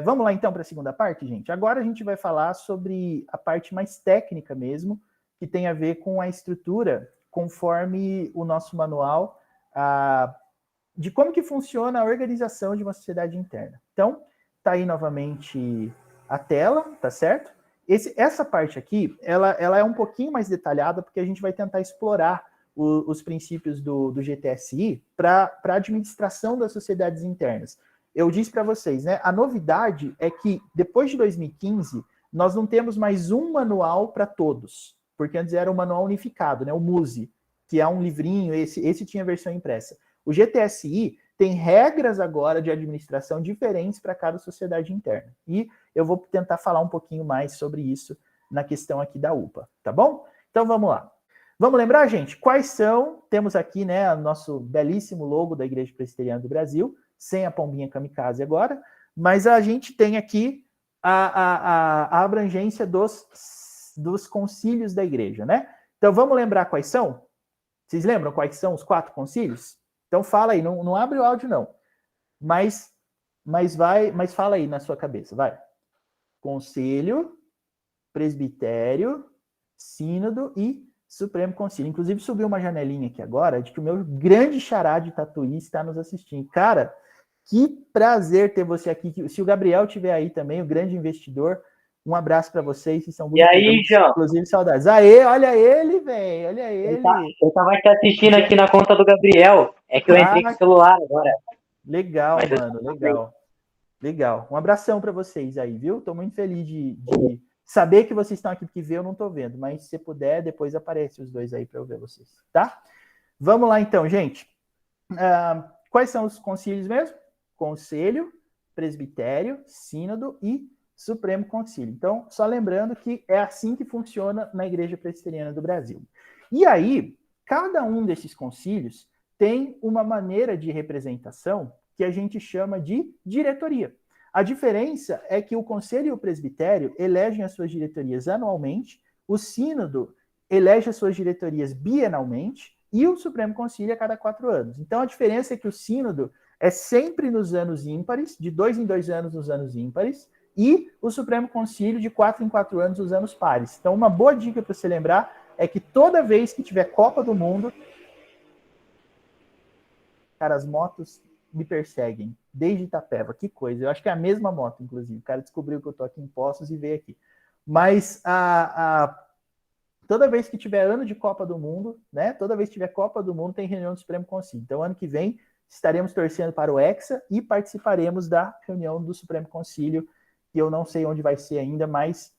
Vamos lá então para a segunda parte, gente? Agora a gente vai falar sobre a parte mais técnica mesmo, que tem a ver com a estrutura, conforme o nosso manual, de como que funciona a organização de uma sociedade interna. Então, tá aí novamente a tela, tá certo? Essa parte aqui, ela é um pouquinho mais detalhada, porque a gente vai tentar explorar os princípios do GTSI para a administração das sociedades internas. Eu disse para vocês, né? A novidade é que depois de 2015, nós não temos mais um manual para todos, porque antes era um manual unificado, né? O MUSE, que é um livrinho, esse tinha versão impressa. O GTSI tem regras agora de administração diferentes para cada sociedade interna. E eu vou tentar falar um pouquinho mais sobre isso na questão aqui da UPA, tá bom? Então vamos lá. Vamos lembrar, gente, quais são? Temos aqui, né, o nosso belíssimo logo da Igreja Presbiteriana do Brasil, sem a pombinha kamikaze agora, mas a gente tem aqui a abrangência dos concílios da igreja, né? Então vamos lembrar quais são? Vocês lembram quais são os 4 concílios? Então fala aí, não abre o áudio não, mas fala aí na sua cabeça, vai. Concílio, presbitério, sínodo e Supremo Concílio. Inclusive subiu uma janelinha aqui agora de que o meu grande xará de Tatuí está nos assistindo. Cara, que prazer ter você aqui. Se o Gabriel estiver aí também, o grande investidor, um abraço para vocês, vocês são muito E aí, João? Inclusive, saudades. Aê, olha ele, velho, olha ele. Eu tava te assistindo aqui na conta do Gabriel. É que eu entrei com o celular agora. Legal, mano, legal. Legal. Um abração para vocês aí, viu? Tô muito feliz de saber que vocês estão aqui, porque ver eu não tô vendo, mas se puder, depois aparece os dois aí para eu ver vocês, tá? Vamos lá então, gente. Quais são os concílios mesmo? Conselho, presbitério, sínodo e Supremo Concílio. Então, só lembrando que é assim que funciona na Igreja Presbiteriana do Brasil. E aí, cada um desses concílios tem uma maneira de representação que a gente chama de diretoria. A diferença é que o conselho e o presbitério elegem as suas diretorias anualmente, o sínodo elege as suas diretorias bienalmente e o Supremo Concílio a cada 4 anos. Então, a diferença é que o sínodo é sempre nos anos ímpares, de 2 em 2 anos nos anos ímpares, e o Supremo Concílio de 4 em 4 anos nos anos pares. Então, uma boa dica para você lembrar é que toda vez que tiver Copa do Mundo, cara, as motos me perseguem desde Itapeva, que coisa. Eu acho que é a mesma moto, inclusive. O cara descobriu que eu tô aqui em Poços e veio aqui. Mas toda vez que tiver ano de Copa do Mundo, né? Toda vez que tiver Copa do Mundo, tem reunião do Supremo Concílio. Então, ano que vem, estaremos torcendo para o Hexa e participaremos da reunião do Supremo Concílio, que eu não sei onde vai ser ainda, mas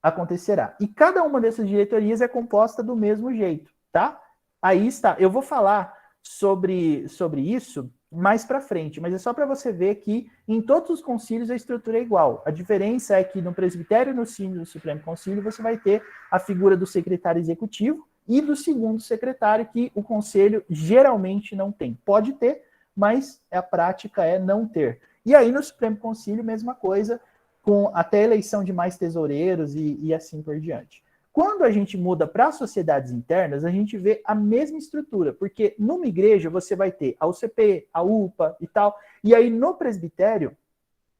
acontecerá. E cada uma dessas diretorias é composta do mesmo jeito, tá? Aí está. Eu vou falar sobre isso mais para frente, mas é só para você ver que em todos os concílios a estrutura é igual. A diferença é que no presbitério, no sínodo do Supremo Concílio, você vai ter a figura do secretário executivo e do segundo secretário, que o conselho geralmente não tem. Pode ter, mas a prática é não ter. E aí no Supremo Concílio, mesma coisa, com até a eleição de mais tesoureiros e assim por diante. Quando a gente muda para sociedades internas, a gente vê a mesma estrutura, porque numa igreja você vai ter a UCP, a UPA e tal, e aí no presbitério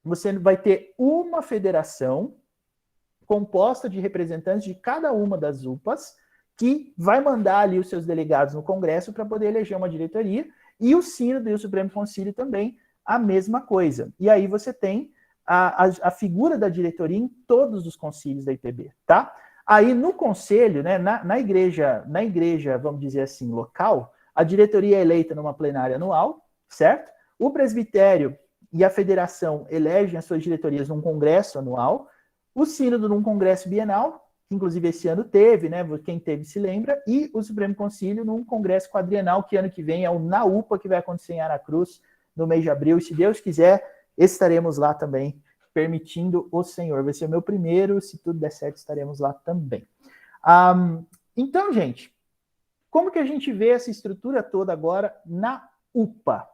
você vai ter uma federação composta de representantes de cada uma das UPAs, que vai mandar ali os seus delegados no Congresso para poder eleger uma diretoria, e o sínodo e o Supremo Concílio também a mesma coisa. E aí você tem a figura da diretoria em todos os concílios da IPB, tá? Aí no conselho, né, na igreja, vamos dizer assim, local, a diretoria é eleita numa plenária anual, certo? O presbitério e a federação elegem as suas diretorias num congresso anual, o sínodo num congresso bienal, que inclusive esse ano teve, né? Quem teve se lembra, e o Supremo Concílio num congresso quadrienal, que ano que vem é o NAUPA, que vai acontecer em Aracruz, no mês de abril, e se Deus quiser, estaremos lá também, permitindo o Senhor. Vai ser o meu primeiro, se tudo der certo, estaremos lá também. Então, gente, como que a gente vê essa estrutura toda agora na UPA?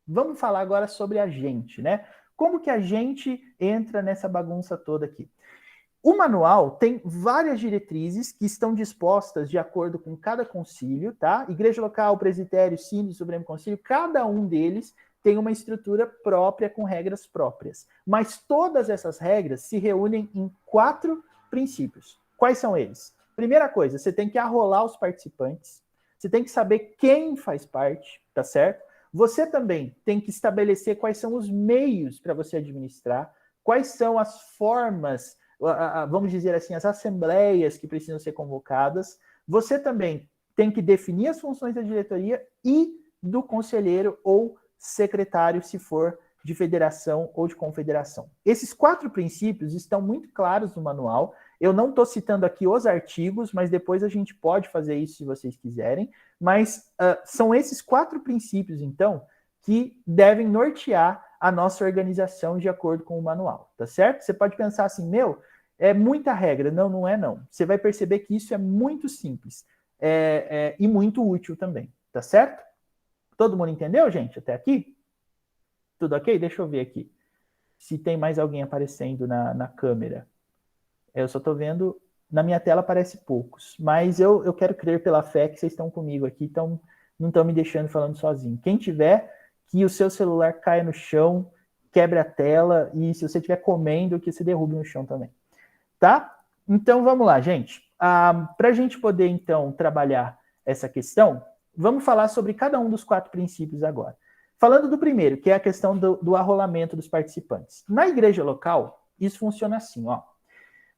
Vamos falar agora sobre a gente, né? Como que a gente entra nessa bagunça toda aqui? O manual tem várias diretrizes que estão dispostas de acordo com cada concílio, tá? Igreja local, presbitério, sínodo, Supremo Concílio, cada um deles tem uma estrutura própria com regras próprias. Mas todas essas regras se reúnem em 4 princípios. Quais são eles? Primeira coisa, você tem que arrolar os participantes, você tem que saber quem faz parte, tá certo? Você também tem que estabelecer quais são os meios para você administrar, quais são as formas, vamos dizer assim, as assembleias que precisam ser convocadas. Você também tem que definir as funções da diretoria e do conselheiro ou secretário, se for de federação ou de confederação. Esses 4 princípios estão muito claros no manual. Eu não estou citando aqui os artigos, mas depois a gente pode fazer isso se vocês quiserem. Mas são esses 4 princípios, então, que devem nortear a nossa organização de acordo com o manual, tá certo? Você pode pensar assim, é muita regra. Não, não é não. Você vai perceber que isso é muito simples e muito útil também, tá certo? Todo mundo entendeu, gente, até aqui? Tudo ok? Deixa eu ver aqui. Se tem mais alguém aparecendo na câmera. Eu só estou vendo... Na minha tela aparece poucos. Mas eu quero crer pela fé que vocês estão comigo aqui, então não estão me deixando falando sozinho. Quem tiver, que o seu celular caia no chão, quebre a tela, e se você estiver comendo, que você derrube no chão também. Tá? Então vamos lá, gente. Para a gente poder, então, trabalhar essa questão, vamos falar sobre cada um dos 4 princípios agora. Falando do primeiro, que é a questão do arrolamento dos participantes. Na igreja local, isso funciona assim, ó.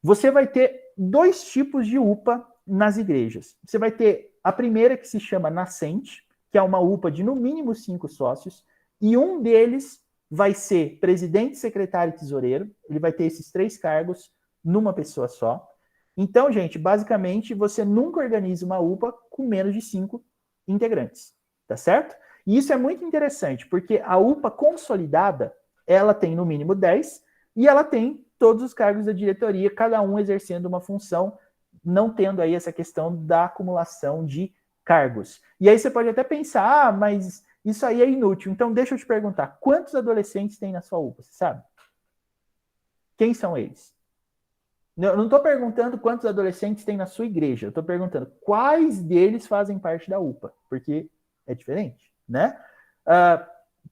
Você vai ter 2 tipos de UPA nas igrejas. Você vai ter a primeira, que se chama nascente, que é uma UPA de no mínimo 5 sócios, e um deles vai ser presidente, secretário e tesoureiro. Ele vai ter esses 3 cargos numa pessoa só. Então, gente, basicamente, você nunca organiza uma UPA com menos de 5 integrantes, tá certo? E isso é muito interessante, porque a UPA consolidada, ela tem no mínimo 10, e ela tem todos os cargos da diretoria, cada um exercendo uma função, não tendo aí essa questão da acumulação de cargos. E aí você pode até pensar, mas isso aí é inútil. Então deixa eu te perguntar, quantos adolescentes tem na sua UPA, você sabe? Quem são eles? Eu não estou perguntando quantos adolescentes tem na sua igreja, eu estou perguntando quais deles fazem parte da UPA, porque é diferente, né?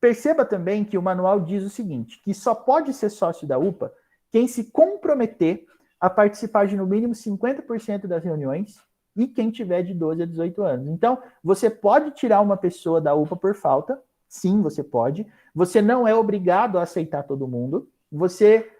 Perceba também que o manual diz o seguinte, que só pode ser sócio da UPA quem se comprometer a participar de no mínimo 50% das reuniões e quem tiver de 12 a 18 anos. Então, você pode tirar uma pessoa da UPA por falta, sim, você pode. Você não é obrigado a aceitar todo mundo. Você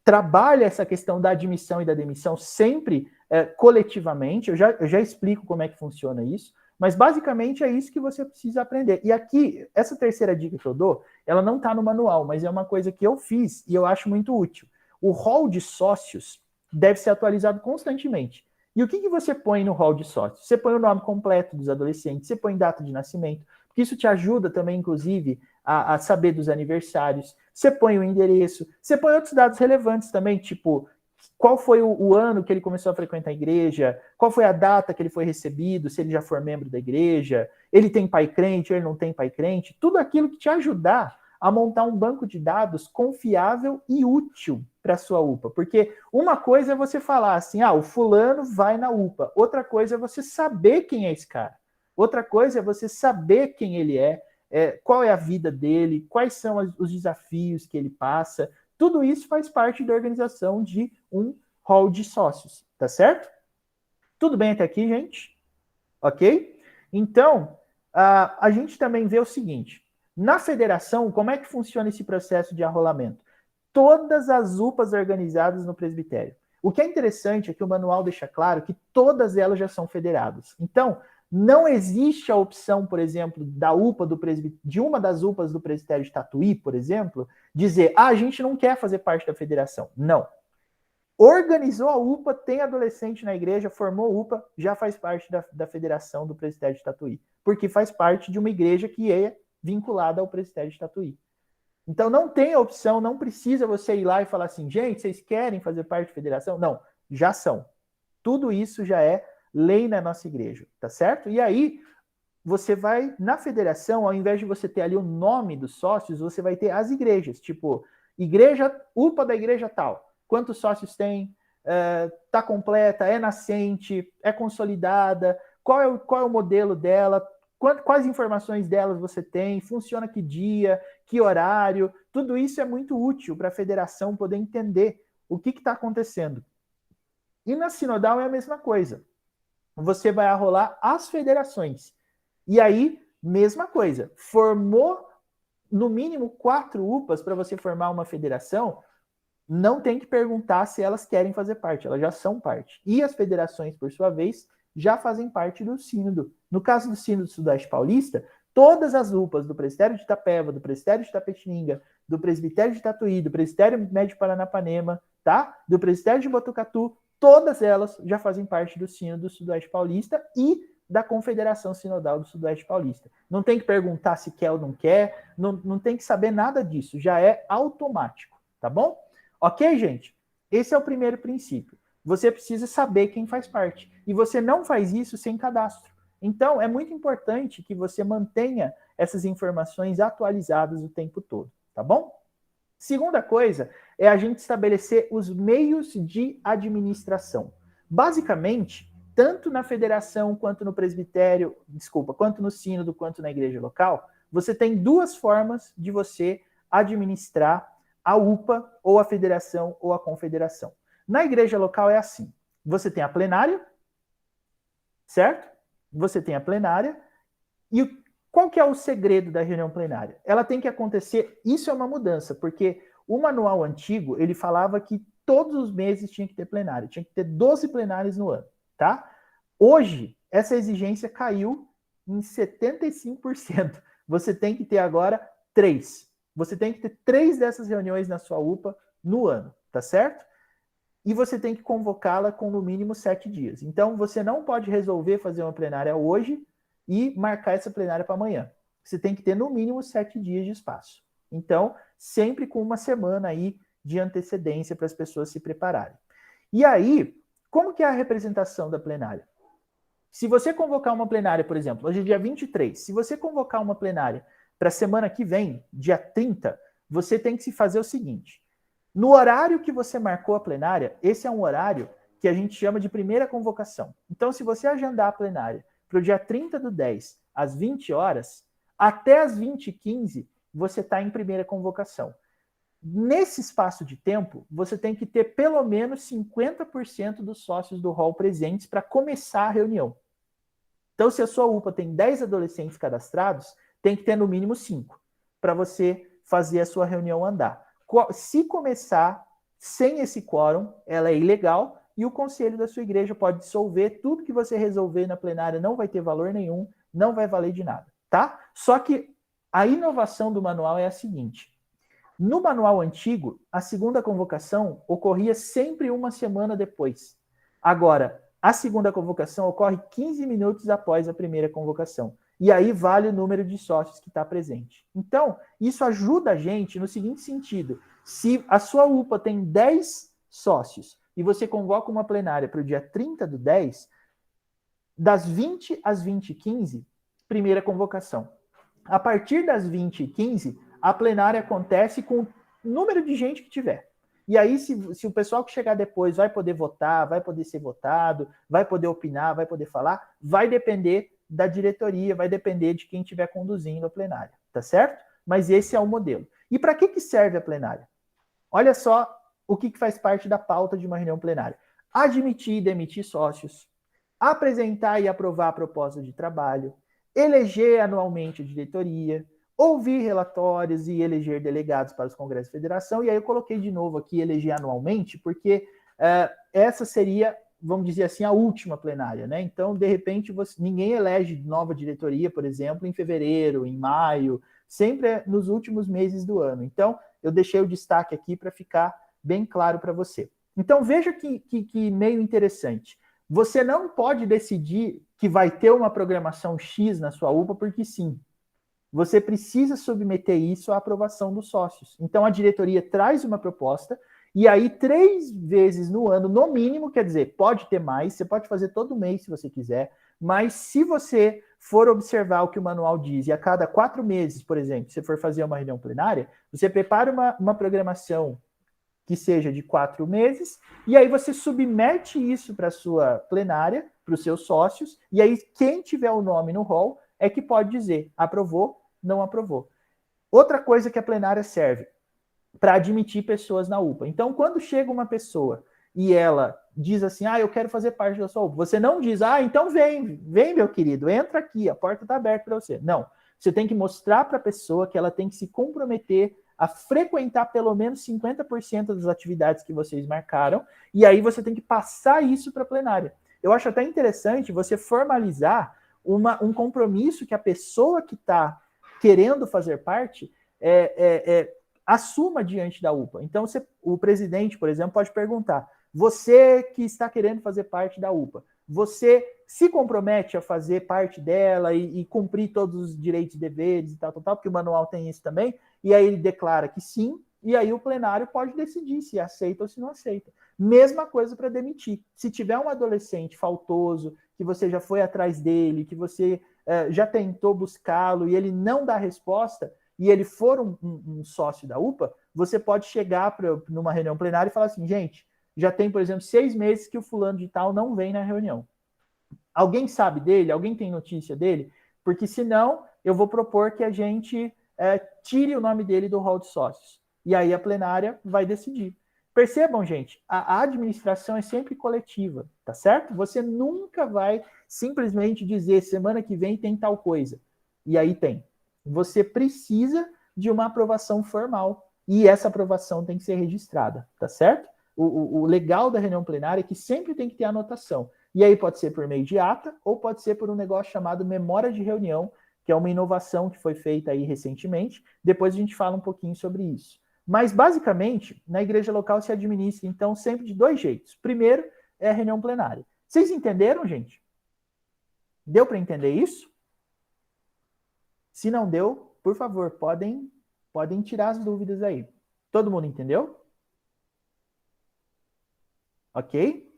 trabalha essa questão da admissão e da demissão sempre coletivamente. Eu já explico como é que funciona isso. Mas basicamente é isso que você precisa aprender. E aqui, essa terceira dica que eu dou, ela não está no manual, mas é uma coisa que eu fiz e eu acho muito útil. O rol de sócios deve ser atualizado constantemente. E o que você põe no rol de sócios? Você põe o nome completo dos adolescentes, você põe data de nascimento, porque isso te ajuda também, inclusive, a saber dos aniversários. Você põe o endereço, você põe outros dados relevantes também, tipo... Qual foi o ano que ele começou a frequentar a igreja? Qual foi a data que ele foi recebido? Se ele já for membro da igreja? Ele tem pai crente? Ele não tem pai crente? Tudo aquilo que te ajudar a montar um banco de dados confiável e útil para a sua UPA. Porque uma coisa é você falar assim, o fulano vai na UPA. Outra coisa é você saber quem é esse cara. Outra coisa é você saber quem ele é, qual é a vida dele, quais são os desafios que ele passa. Tudo isso faz parte da organização de um hall de sócios, tá certo? Tudo bem até aqui, gente? Ok? Então, a gente também vê o seguinte, na federação, como é que funciona esse processo de arrolamento? Todas as UPAs organizadas no presbitério. O que é interessante é que o manual deixa claro que todas elas já são federadas. Então, não existe a opção, por exemplo, da UPA de uma das UPAs do presbitério de Tatuí, por exemplo, dizer, a gente não quer fazer parte da federação. Não. Organizou a UPA, tem adolescente na igreja, formou UPA, já faz parte da federação do presbitério de Tatuí. Porque faz parte de uma igreja que é vinculada ao presbitério de Tatuí. Então não tem a opção, não precisa você ir lá e falar assim, gente, vocês querem fazer parte da federação? Não, já são. Tudo isso já é lei na nossa igreja, tá certo? E aí, você vai, na federação, ao invés de você ter ali o nome dos sócios, você vai ter as igrejas, tipo, igreja, UPA da igreja tal. Quantos sócios tem? Tá completa? É nascente? É consolidada? Qual é o modelo dela? quais informações delas você tem, funciona que dia, que horário, tudo isso é muito útil para a federação poder entender o que está acontecendo. E na Sinodal é a mesma coisa. Você vai arrolar as federações. E aí, mesma coisa, formou no mínimo 4 UPAs para você formar uma federação, não tem que perguntar se elas querem fazer parte, elas já são parte. E as federações, por sua vez, já fazem parte do sínodo. No caso do sínodo do Sudoeste Paulista, todas as UPAs do Presbitério de Itapeva, do Presbitério de Itapetininga, do Presbitério de Tatuí, do Presbitério Médio Paranapanema, tá? Do Presbitério de Botucatu, todas elas já fazem parte do sínodo do Sudoeste Paulista e da Confederação Sinodal do Sudoeste Paulista. Não tem que perguntar se quer ou não quer, não tem que saber nada disso, já é automático, tá bom? Ok, gente? Esse é o primeiro princípio. Você precisa saber quem faz parte. E você não faz isso sem cadastro. Então, é muito importante que você mantenha essas informações atualizadas o tempo todo, tá bom? Segunda coisa é a gente estabelecer os meios de administração. Basicamente, tanto na federação quanto no presbitério, quanto no sínodo, quanto na igreja local, você tem 2 formas de você administrar a UPA, ou a federação, ou a confederação. Na igreja local é assim. Você tem a plenária, certo? Você tem a plenária. E qual que é o segredo da reunião plenária? Ela tem que acontecer, isso é uma mudança, porque o manual antigo, ele falava que todos os meses tinha que ter plenária, tinha que ter 12 plenárias no ano, tá? Hoje, essa exigência caiu em 75%. Você tem que ter agora 3. Você tem que ter 3 dessas reuniões na sua UPA no ano, tá certo? E você tem que convocá-la com no mínimo 7 dias. Então, você não pode resolver fazer uma plenária hoje e marcar essa plenária para amanhã. Você tem que ter no mínimo 7 dias de espaço. Então, sempre com uma semana aí de antecedência para as pessoas se prepararem. E aí, como que é a representação da plenária? Se você convocar uma plenária, por exemplo, hoje é dia 23, se você convocar uma plenária para a semana que vem, dia 30, você tem que se fazer o seguinte: no horário que você marcou a plenária, esse é um horário que a gente chama de primeira convocação. Então, se você agendar a plenária para o dia 30/10, às 20 horas, até às 20h15, você está em primeira convocação. Nesse espaço de tempo, você tem que ter pelo menos 50% dos sócios do hall presentes para começar a reunião. Então, se a sua UPA tem 10 adolescentes cadastrados, tem que ter no mínimo 5 para você fazer a sua reunião andar. Se começar sem esse quórum, ela é ilegal e o conselho da sua igreja pode dissolver. Tudo que você resolver na plenária não vai ter valor nenhum, não vai valer de nada, tá? Só que a inovação do manual é a seguinte: no manual antigo, a segunda convocação ocorria sempre uma semana depois. Agora, a segunda convocação ocorre 15 minutos após a primeira convocação. E aí vale o número de sócios que está presente. Então, isso ajuda a gente no seguinte sentido: se a sua UPA tem 10 sócios e você convoca uma plenária para o dia 30/10, das 20 às 20h15, primeira convocação. A partir das 20h15, a plenária acontece com o número de gente que tiver. E aí, se o pessoal que chegar depois vai poder votar, vai poder ser votado, vai poder opinar, vai poder falar, vai depender da diretoria, vai depender de quem estiver conduzindo a plenária, tá certo? Mas esse é o modelo. E para que serve a plenária? Olha só o que faz parte da pauta de uma reunião plenária: admitir e demitir sócios, apresentar e aprovar a proposta de trabalho, eleger anualmente a diretoria, ouvir relatórios e eleger delegados para os congressos de federação. E aí eu coloquei de novo aqui eleger anualmente, porque essa seria, vamos dizer assim, a última plenária, né? Então, de repente, ninguém elege nova diretoria, por exemplo, em fevereiro, em maio, sempre nos últimos meses do ano. Então, eu deixei o destaque aqui para ficar bem claro para você. Então, veja que meio interessante. Você não pode decidir que vai ter uma programação X na sua UPA porque sim. Você precisa submeter isso à aprovação dos sócios. Então, a diretoria traz uma proposta e aí 3 vezes no ano, no mínimo, quer dizer, pode ter mais, você pode fazer todo mês se você quiser, mas se você for observar o que o manual diz e a cada 4 meses, por exemplo, você for fazer uma reunião plenária, você prepara uma programação que seja de 4 meses, e aí você submete isso para a sua plenária, para os seus sócios, e aí quem tiver o nome no hall é que pode dizer aprovou, não aprovou. Outra coisa que a plenária serve para admitir pessoas na UPA. Então, quando chega uma pessoa e ela diz assim, eu quero fazer parte da sua UPA, você não diz, então vem, meu querido, entra aqui, a porta está aberta para você. Não, você tem que mostrar para a pessoa que ela tem que se comprometer a frequentar pelo menos 50% das atividades que vocês marcaram, e aí você tem que passar isso para a plenária. Eu acho até interessante você formalizar um compromisso que a pessoa que está querendo fazer parte assuma diante da UPA. Então, o presidente, por exemplo, pode perguntar, você que está querendo fazer parte da UPA, você se compromete a fazer parte dela e cumprir todos os direitos e deveres e tal, porque o manual tem isso também, e aí ele declara que sim, e aí o plenário pode decidir se aceita ou se não aceita. Mesma coisa para demitir. Se tiver um adolescente faltoso, que você já foi atrás dele, que você já tentou buscá-lo e ele não dá resposta, e ele for um sócio da UPA, você pode chegar numa reunião plenária e falar assim, gente, já tem, por exemplo, 6 meses que o fulano de tal não vem na reunião. Alguém sabe dele? Alguém tem notícia dele? Porque senão eu vou propor que a gente tire o nome dele do rol de sócios. E aí a plenária vai decidir. Percebam, gente, a administração é sempre coletiva, tá certo? Você nunca vai simplesmente dizer semana que vem tem tal coisa. E aí tem. Você precisa de uma aprovação formal. E essa aprovação tem que ser registrada, tá certo? O legal da reunião plenária é que sempre tem que ter anotação. E aí pode ser por meio de ata, ou pode ser por um negócio chamado memória de reunião, que é uma inovação que foi feita aí recentemente. Depois a gente fala um pouquinho sobre isso. Mas, basicamente, na igreja local se administra, então, sempre de 2 jeitos. Primeiro, é a reunião plenária. Vocês entenderam, gente? Deu para entender isso? Se não deu, por favor, podem tirar as dúvidas aí. Todo mundo entendeu? Ok?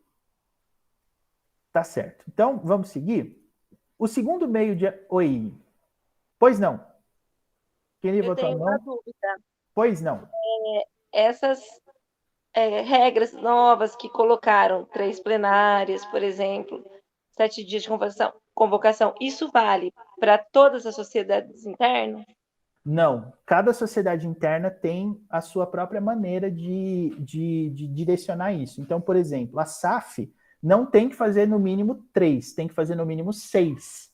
Tá certo. Então, vamos seguir? O segundo meio de... Oi. Pois não. Quem Eu tenho uma dúvida. Pois não. Essas regras novas que colocaram 3 plenárias, por exemplo, 7 dias de convocação, isso vale para todas as sociedades internas? Não. Cada sociedade interna tem a sua própria maneira de direcionar isso. Então, por exemplo, a SAF não tem que fazer no mínimo 3, tem que fazer no mínimo 6.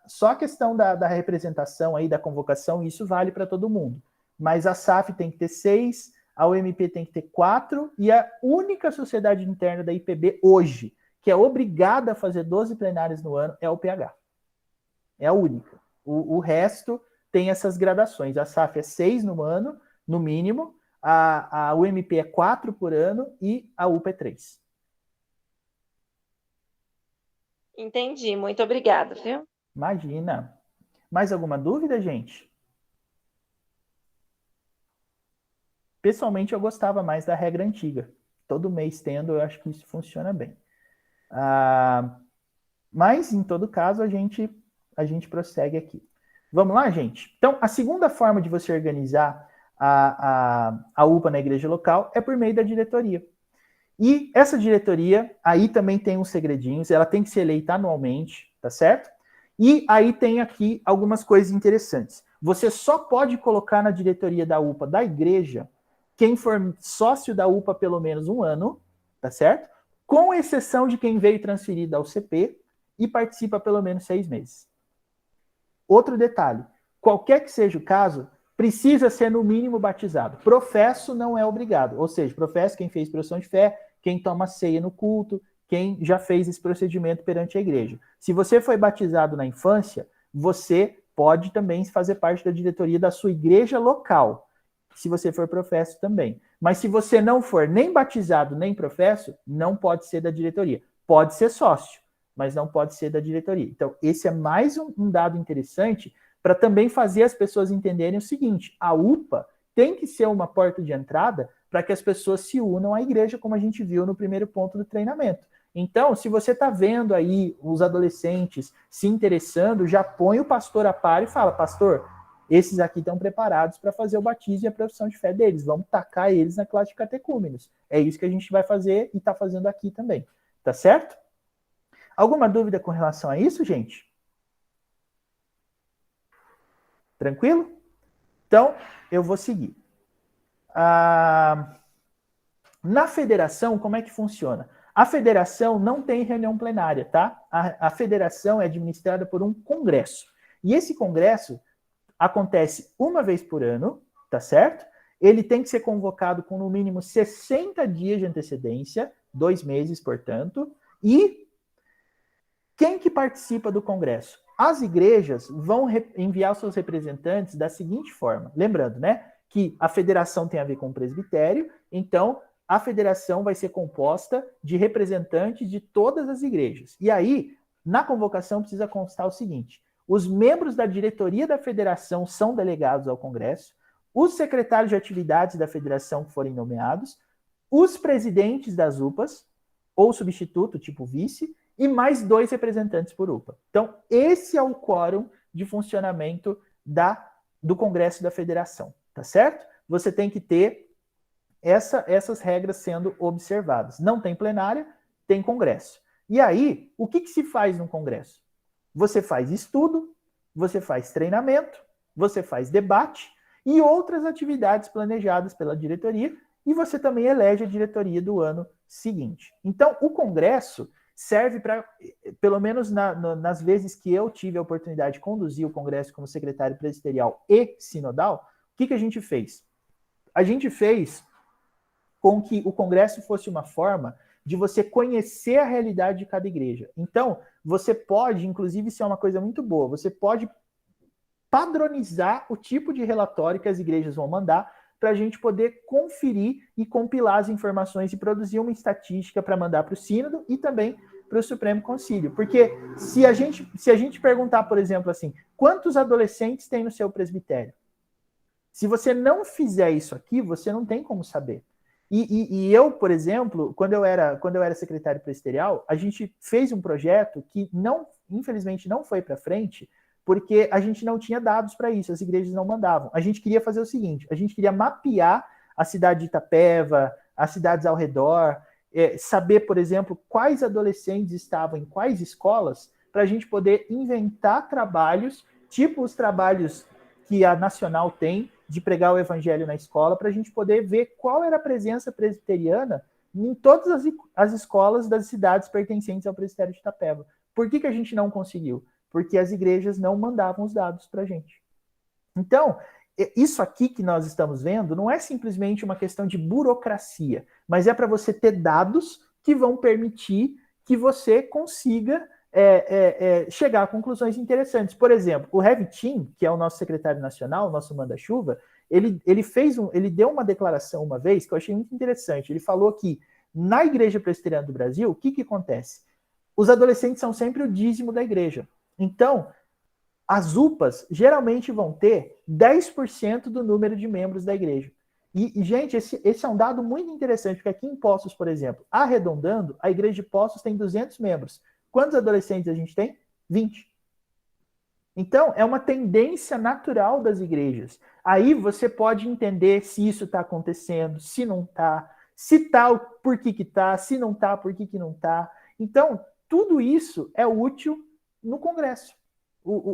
Só a questão da representação aí, da convocação, isso vale para todo mundo. Mas a SAF tem que ter 6, a UMP tem que ter 4, e a única sociedade interna da IPB hoje, que é obrigada a fazer 12 plenárias no ano, é o PH. É a única. O resto tem essas gradações. A SAF é 6 no ano, no mínimo, a UMP é 4 por ano e a UPA é 3. Entendi, muito obrigada, viu? Imagina. Mais alguma dúvida, gente? Pessoalmente, eu gostava mais da regra antiga. Todo mês tendo, eu acho que isso funciona bem. Mas, em todo caso, a gente prossegue aqui. Vamos lá, gente? Então, a segunda forma de você organizar a UPA na igreja local é por meio da diretoria. E essa diretoria, aí também tem uns segredinhos, ela tem que ser eleita anualmente, tá certo? E aí tem aqui algumas coisas interessantes. Você só pode colocar na diretoria da UPA da igreja quem for sócio da UPA pelo menos 1 ano, tá certo? Com exceção de quem veio transferido ao CP e participa pelo menos 6 meses. Outro detalhe, qualquer que seja o caso, precisa ser no mínimo batizado. Professo não é obrigado, ou seja, professo quem fez profissão de fé, quem toma ceia no culto, quem já fez esse procedimento perante a igreja. Se você foi batizado na infância, você pode também fazer parte da diretoria da sua igreja local, se você for professo também. Mas se você não for nem batizado nem professo, não pode ser da diretoria. Pode ser sócio, mas não pode ser da diretoria. Então, esse é mais um dado interessante para também fazer as pessoas entenderem o seguinte: a UPA tem que ser uma porta de entrada para que as pessoas se unam à igreja, como a gente viu no primeiro ponto do treinamento. Então, se você está vendo aí os adolescentes se interessando, já põe o pastor a par e fala: pastor, esses aqui estão preparados para fazer o batismo e a profissão de fé deles. Vamos tacar eles na classe de catecúmenos. É isso que a gente vai fazer e está fazendo aqui também. Tá certo? Alguma dúvida com relação a isso, gente? Tranquilo? Então, eu vou seguir. Na federação, como é que funciona? A federação não tem reunião plenária, tá? A federação é administrada por um congresso. E esse congresso acontece uma vez por ano, tá certo? Ele tem que ser convocado com no mínimo 60 dias de antecedência, 2 meses, portanto. E quem que participa do congresso? As igrejas vão enviar os seus representantes da seguinte forma. Lembrando, né, que a federação tem a ver com o presbitério, então a federação vai ser composta de representantes de todas as igrejas. E aí, na convocação precisa constar o seguinte: os membros da diretoria da federação são delegados ao congresso, os secretários de atividades da federação que forem nomeados, os presidentes das UPAs, ou substituto, tipo vice, e mais 2 representantes por UPA. Então, esse é o quórum de funcionamento do Congresso da Federação, tá certo? Você tem que ter essas regras sendo observadas. Não tem plenária, tem congresso. E aí, o que se faz no congresso? Você faz estudo, você faz treinamento, você faz debate e outras atividades planejadas pela diretoria, e você também elege a diretoria do ano seguinte. Então, o congresso serve para, pelo menos nas vezes que eu tive a oportunidade de conduzir o congresso como secretário presbiterial e sinodal, o que a gente fez? A gente fez com que o congresso fosse uma forma de você conhecer a realidade de cada igreja. Então, você pode, inclusive, isso é uma coisa muito boa, você pode padronizar o tipo de relatório que as igrejas vão mandar para a gente poder conferir e compilar as informações e produzir uma estatística para mandar para o sínodo e também para o Supremo Concílio. Porque se a gente perguntar, por exemplo, assim, quantos adolescentes tem no seu presbitério? Se você não fizer isso aqui, você não tem como saber. E eu, por exemplo, quando eu era secretário presbiterial, a gente fez um projeto que infelizmente não foi para frente, porque a gente não tinha dados para isso, as igrejas não mandavam. A gente queria fazer o seguinte: a gente queria mapear a cidade de Itapeva, as cidades ao redor, saber, por exemplo, quais adolescentes estavam em quais escolas, para a gente poder inventar trabalhos, tipo os trabalhos que a Nacional tem, de pregar o evangelho na escola, para a gente poder ver qual era a presença presbiteriana em todas as escolas das cidades pertencentes ao presbitério de Itapeva. Por que a gente não conseguiu? Porque as igrejas não mandavam os dados para a gente. Então, isso aqui que nós estamos vendo não é simplesmente uma questão de burocracia, mas é para você ter dados que vão permitir que você consiga chegar a conclusões interessantes. Por exemplo, o Heavy Team, que é o nosso secretário nacional, o nosso manda-chuva, ele deu uma declaração uma vez que eu achei muito interessante. Ele falou que na Igreja Presbiteriana do Brasil, o que acontece? Os adolescentes são sempre o dízimo da igreja. Então, as UPAs geralmente vão ter 10% do número de membros da igreja. E gente, esse é um dado muito interessante, porque aqui em Poços, por exemplo, arredondando, a igreja de Poços tem 200 membros. Quantos adolescentes a gente tem? 20. Então, é uma tendência natural das igrejas. Aí você pode entender se isso está acontecendo, se não está, se está, por que está, se não está, por que não está. Então, tudo isso é útil no Congresso.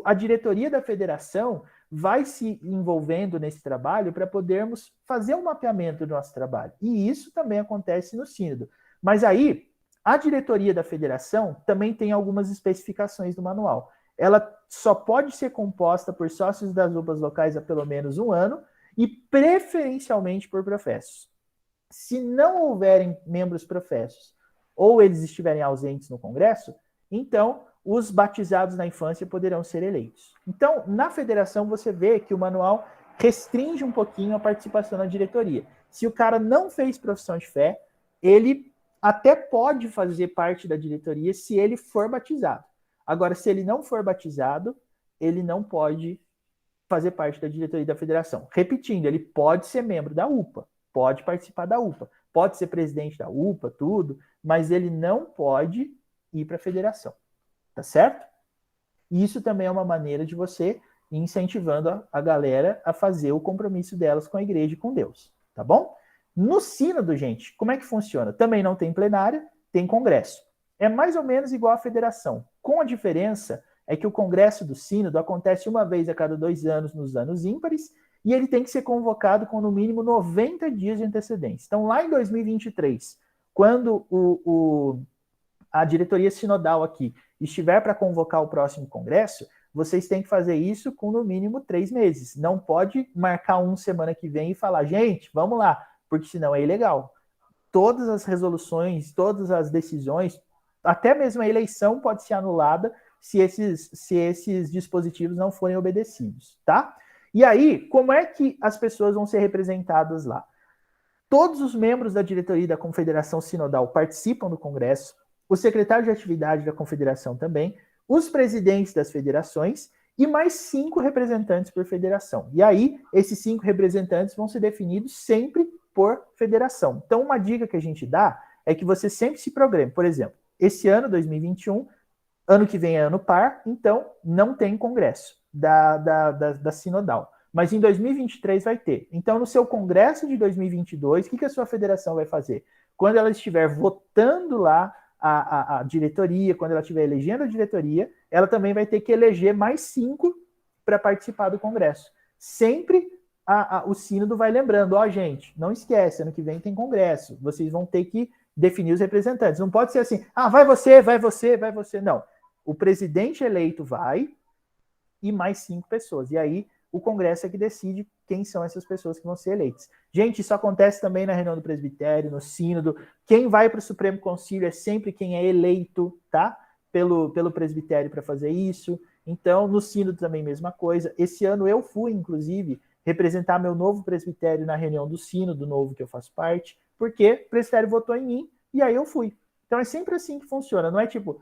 A diretoria da federação vai se envolvendo nesse trabalho para podermos fazer um mapeamento do nosso trabalho. E isso também acontece no sínodo. Mas aí, a diretoria da federação também tem algumas especificações do manual. Ela só pode ser composta por sócios das UPAs locais há pelo menos 1 ano e preferencialmente por professos. Se não houverem membros professos ou eles estiverem ausentes no Congresso, então os batizados na infância poderão ser eleitos. Então, na federação, você vê que o manual restringe um pouquinho a participação na diretoria. Se o cara não fez profissão de fé, ele até pode fazer parte da diretoria se ele for batizado. Agora, se ele não for batizado, ele não pode fazer parte da diretoria da federação. Repetindo, ele pode ser membro da UPA, pode participar da UPA, pode ser presidente da UPA, tudo, mas ele não pode ir para a federação. Tá certo? E isso também é uma maneira de você ir incentivando a galera a fazer o compromisso delas com a igreja e com Deus. Tá bom? No sínodo, gente, como é que funciona? Também não tem plenária, tem congresso. É mais ou menos igual à federação, com a diferença é que o Congresso do Sínodo acontece uma vez a cada 2 anos nos anos ímpares, e ele tem que ser convocado com no mínimo 90 dias de antecedência. Então, lá em 2023, quando a diretoria sinodal aqui estiver para convocar o próximo congresso, vocês têm que fazer isso com no mínimo 3 meses. Não pode marcar semana que vem e falar, gente, vamos lá, porque senão é ilegal. Todas as resoluções, todas as decisões, até mesmo a eleição pode ser anulada se esses dispositivos não forem obedecidos, tá? E aí, como é que as pessoas vão ser representadas lá? Todos os membros da diretoria da Confederação Sinodal participam do Congresso, o secretário de atividade da Confederação também, os presidentes das federações e mais 5 representantes por federação. E aí, esses 5 representantes vão ser definidos sempre por federação. Então, uma dica que a gente dá é que você sempre se programe. Por exemplo, esse ano, 2021, ano que vem é ano par, então não tem congresso da Sinodal. Mas em 2023 vai ter. Então, no seu congresso de 2022, o que a sua federação vai fazer? Quando ela estiver votando lá a diretoria, quando ela estiver elegendo a diretoria, ela também vai ter que eleger mais 5 para participar do congresso. Sempre o sínodo vai lembrando, gente, não esquece, ano que vem tem congresso, vocês vão ter que definir os representantes. Não pode ser assim, vai você, vai você, vai você. Não. O presidente eleito vai e mais 5 pessoas. E aí o Congresso é que decide quem são essas pessoas que vão ser eleitas. Gente, isso acontece também na reunião do presbitério, no sínodo. Quem vai para o Supremo Concílio é sempre quem é eleito, tá? Pelo presbitério para fazer isso. Então, no sínodo também mesma coisa. Esse ano eu fui, inclusive, representar meu novo presbitério na reunião do sínodo novo que eu faço parte, porque o presbitério votou em mim e aí eu fui. Então é sempre assim que funciona. Não é tipo,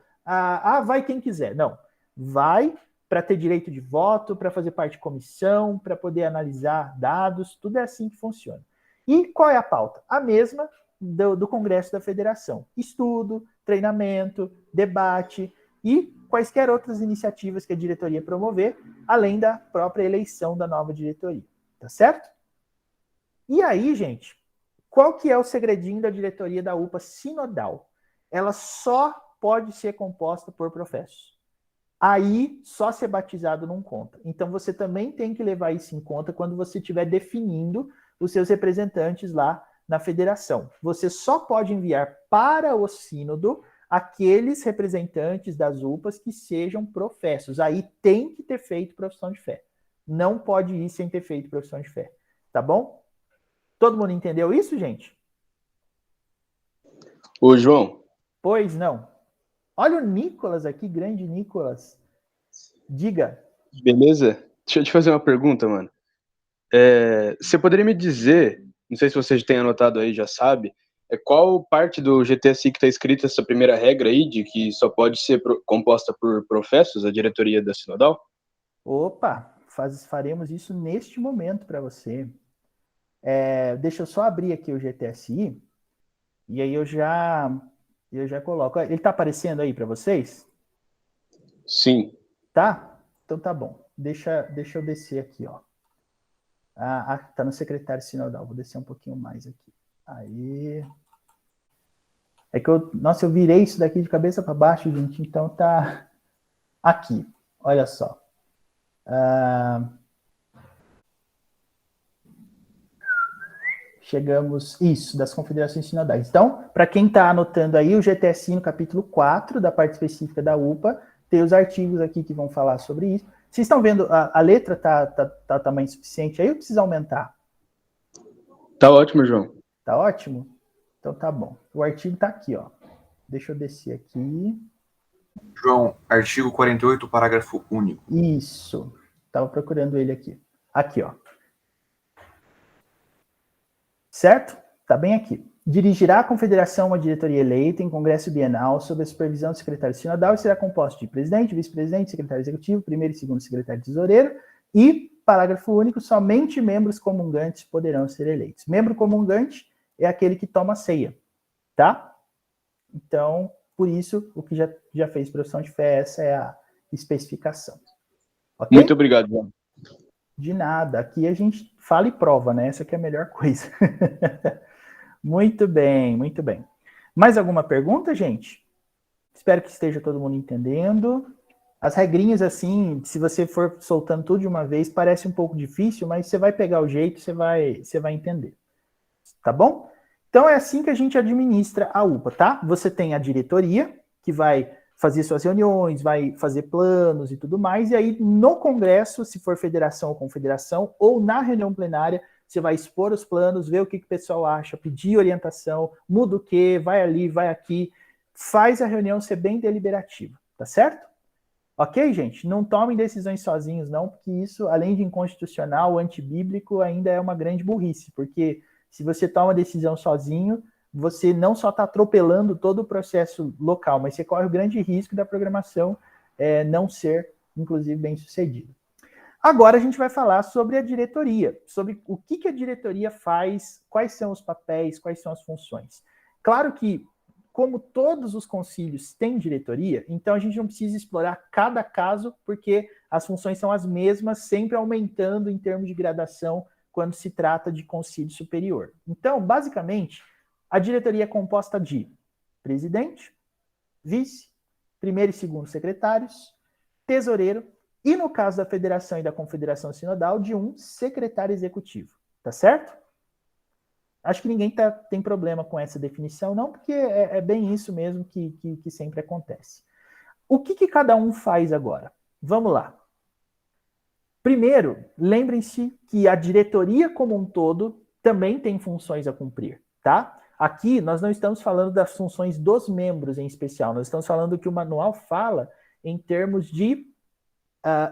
vai quem quiser. Não. Vai para ter direito de voto, para fazer parte de comissão, para poder analisar dados, tudo é assim que funciona. E qual é a pauta? A mesma do Congresso da Federação. Estudo, treinamento, debate e quaisquer outras iniciativas que a diretoria promover, além da própria eleição da nova diretoria. Tá certo? E aí, gente, qual que é o segredinho da diretoria da UPA sinodal? Ela só pode ser composta por professos. Aí, só ser batizado não conta. Então, você também tem que levar isso em conta quando você estiver definindo os seus representantes lá na federação. Você só pode enviar para o sínodo aqueles representantes das UPAs que sejam professos. Aí tem que ter feito profissão de fé. Não pode ir sem ter feito profissão de fé. Tá bom? Todo mundo entendeu isso, gente? Ô, João. Pois não. Olha o Nicolas aqui, grande Nicolas. Diga. Beleza? Deixa eu te fazer uma pergunta, mano. Você poderia me dizer, não sei se você já tem anotado aí, já sabe, qual parte do GTSI que está escrita essa primeira regra aí, de que só pode ser composta por professos, a diretoria da Sinodal? Opa, faremos isso neste momento para você. Deixa eu só abrir aqui o GTSI, e aí eu já coloco. Ele está aparecendo aí para vocês? Sim. Tá? Então tá bom. Deixa eu descer aqui, ó. Tá no secretário sinodal. Vou descer um pouquinho mais aqui. Aí. É que eu virei isso daqui de cabeça para baixo, gente. Então tá aqui. Olha só. Chegamos, das confederações sinodais. Então, para quem está anotando aí, o GTSI no capítulo 4, da parte específica da UPA, tem os artigos aqui que vão falar sobre isso. Vocês estão vendo, a letra tá tamanho suficiente aí ou precisa aumentar? Tá ótimo, João. Tá ótimo? Então tá bom. O artigo tá aqui, ó. Deixa eu descer aqui. João, artigo 48, parágrafo único. Isso. Tava procurando ele aqui. Aqui, ó. Certo? Tá bem aqui. Dirigirá a confederação uma diretoria eleita em congresso bienal sob a supervisão do secretário sinodal e será composto de presidente, vice-presidente, secretário executivo, primeiro e segundo secretário tesoureiro e, parágrafo único, somente membros comungantes poderão ser eleitos. Membro comungante é aquele que toma ceia, tá? Então, por isso, o que já fez profissão de fé, essa é a especificação. Okay? Muito obrigado, João. De nada. Aqui a gente fala e prova, né? Essa aqui é a melhor coisa. Muito bem, muito bem. Mais alguma pergunta, gente? Espero que esteja todo mundo entendendo. As regrinhas, assim, se você for soltando tudo de uma vez, parece um pouco difícil, mas você vai pegar o jeito, você vai entender. Tá bom? Então é assim que a gente administra a UPA, tá? Você tem a diretoria, que vai fazer suas reuniões, vai fazer planos e tudo mais, e aí no congresso, se for federação ou confederação, ou na reunião plenária, você vai expor os planos, ver o que o pessoal acha, pedir orientação, muda o quê, vai ali, vai aqui, faz a reunião ser bem deliberativa, tá certo? Ok, gente? Não tomem decisões sozinhos, não, porque isso, além de inconstitucional, antibíblico, ainda é uma grande burrice, porque se você toma decisão sozinho, você não só está atropelando todo o processo local, mas você corre o grande risco da programação não ser, inclusive, bem sucedida. Agora a gente vai falar sobre a diretoria, sobre o que a diretoria faz, quais são os papéis, quais são as funções. Claro que, como todos os concílios têm diretoria, então a gente não precisa explorar cada caso, porque as funções são as mesmas, sempre aumentando em termos de gradação quando se trata de concílio superior. Então, basicamente, a diretoria é composta de presidente, vice, primeiro e segundo secretários, tesoureiro, e no caso da federação e da confederação sinodal, de um secretário executivo. Tá certo? Acho que ninguém tem problema com essa definição, não, porque é bem isso mesmo que sempre acontece. O que cada um faz agora? Vamos lá. Primeiro, lembrem-se que a diretoria como um todo também tem funções a cumprir, tá? Aqui nós não estamos falando das funções dos membros em especial, nós estamos falando que o manual fala em termos de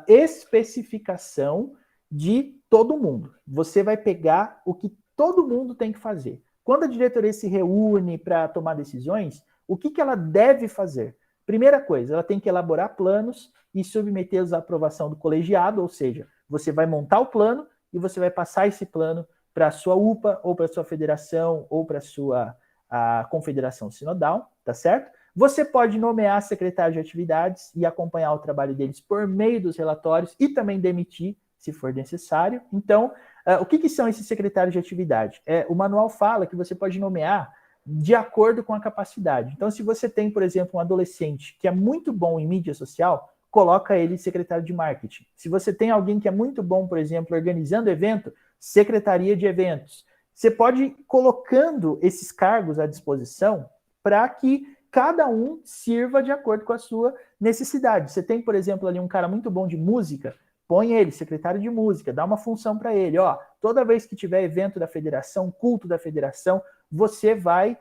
especificação de todo mundo. Você vai pegar o que todo mundo tem que fazer. Quando a diretoria se reúne para tomar decisões, o que ela deve fazer? Primeira coisa, ela tem que elaborar planos e submetê-los à aprovação do colegiado, ou seja, você vai montar o plano e você vai passar esse plano para a sua UPA, ou para a sua federação, ou para a sua confederação sinodal, tá certo? Você pode nomear secretário de atividades e acompanhar o trabalho deles por meio dos relatórios e também demitir, se for necessário. Então, o que são esses secretários de atividade? O manual fala que você pode nomear de acordo com a capacidade. Então, se você tem, por exemplo, um adolescente que é muito bom em mídia social, coloca ele secretário de marketing. Se você tem alguém que é muito bom, por exemplo, organizando evento, secretaria de eventos. Você pode ir colocando esses cargos à disposição para que cada um sirva de acordo com a sua necessidade. Você tem, por exemplo, ali um cara muito bom de música, põe ele, secretário de música, dá uma função para ele. Ó, toda vez que tiver evento da federação, culto da federação, você vai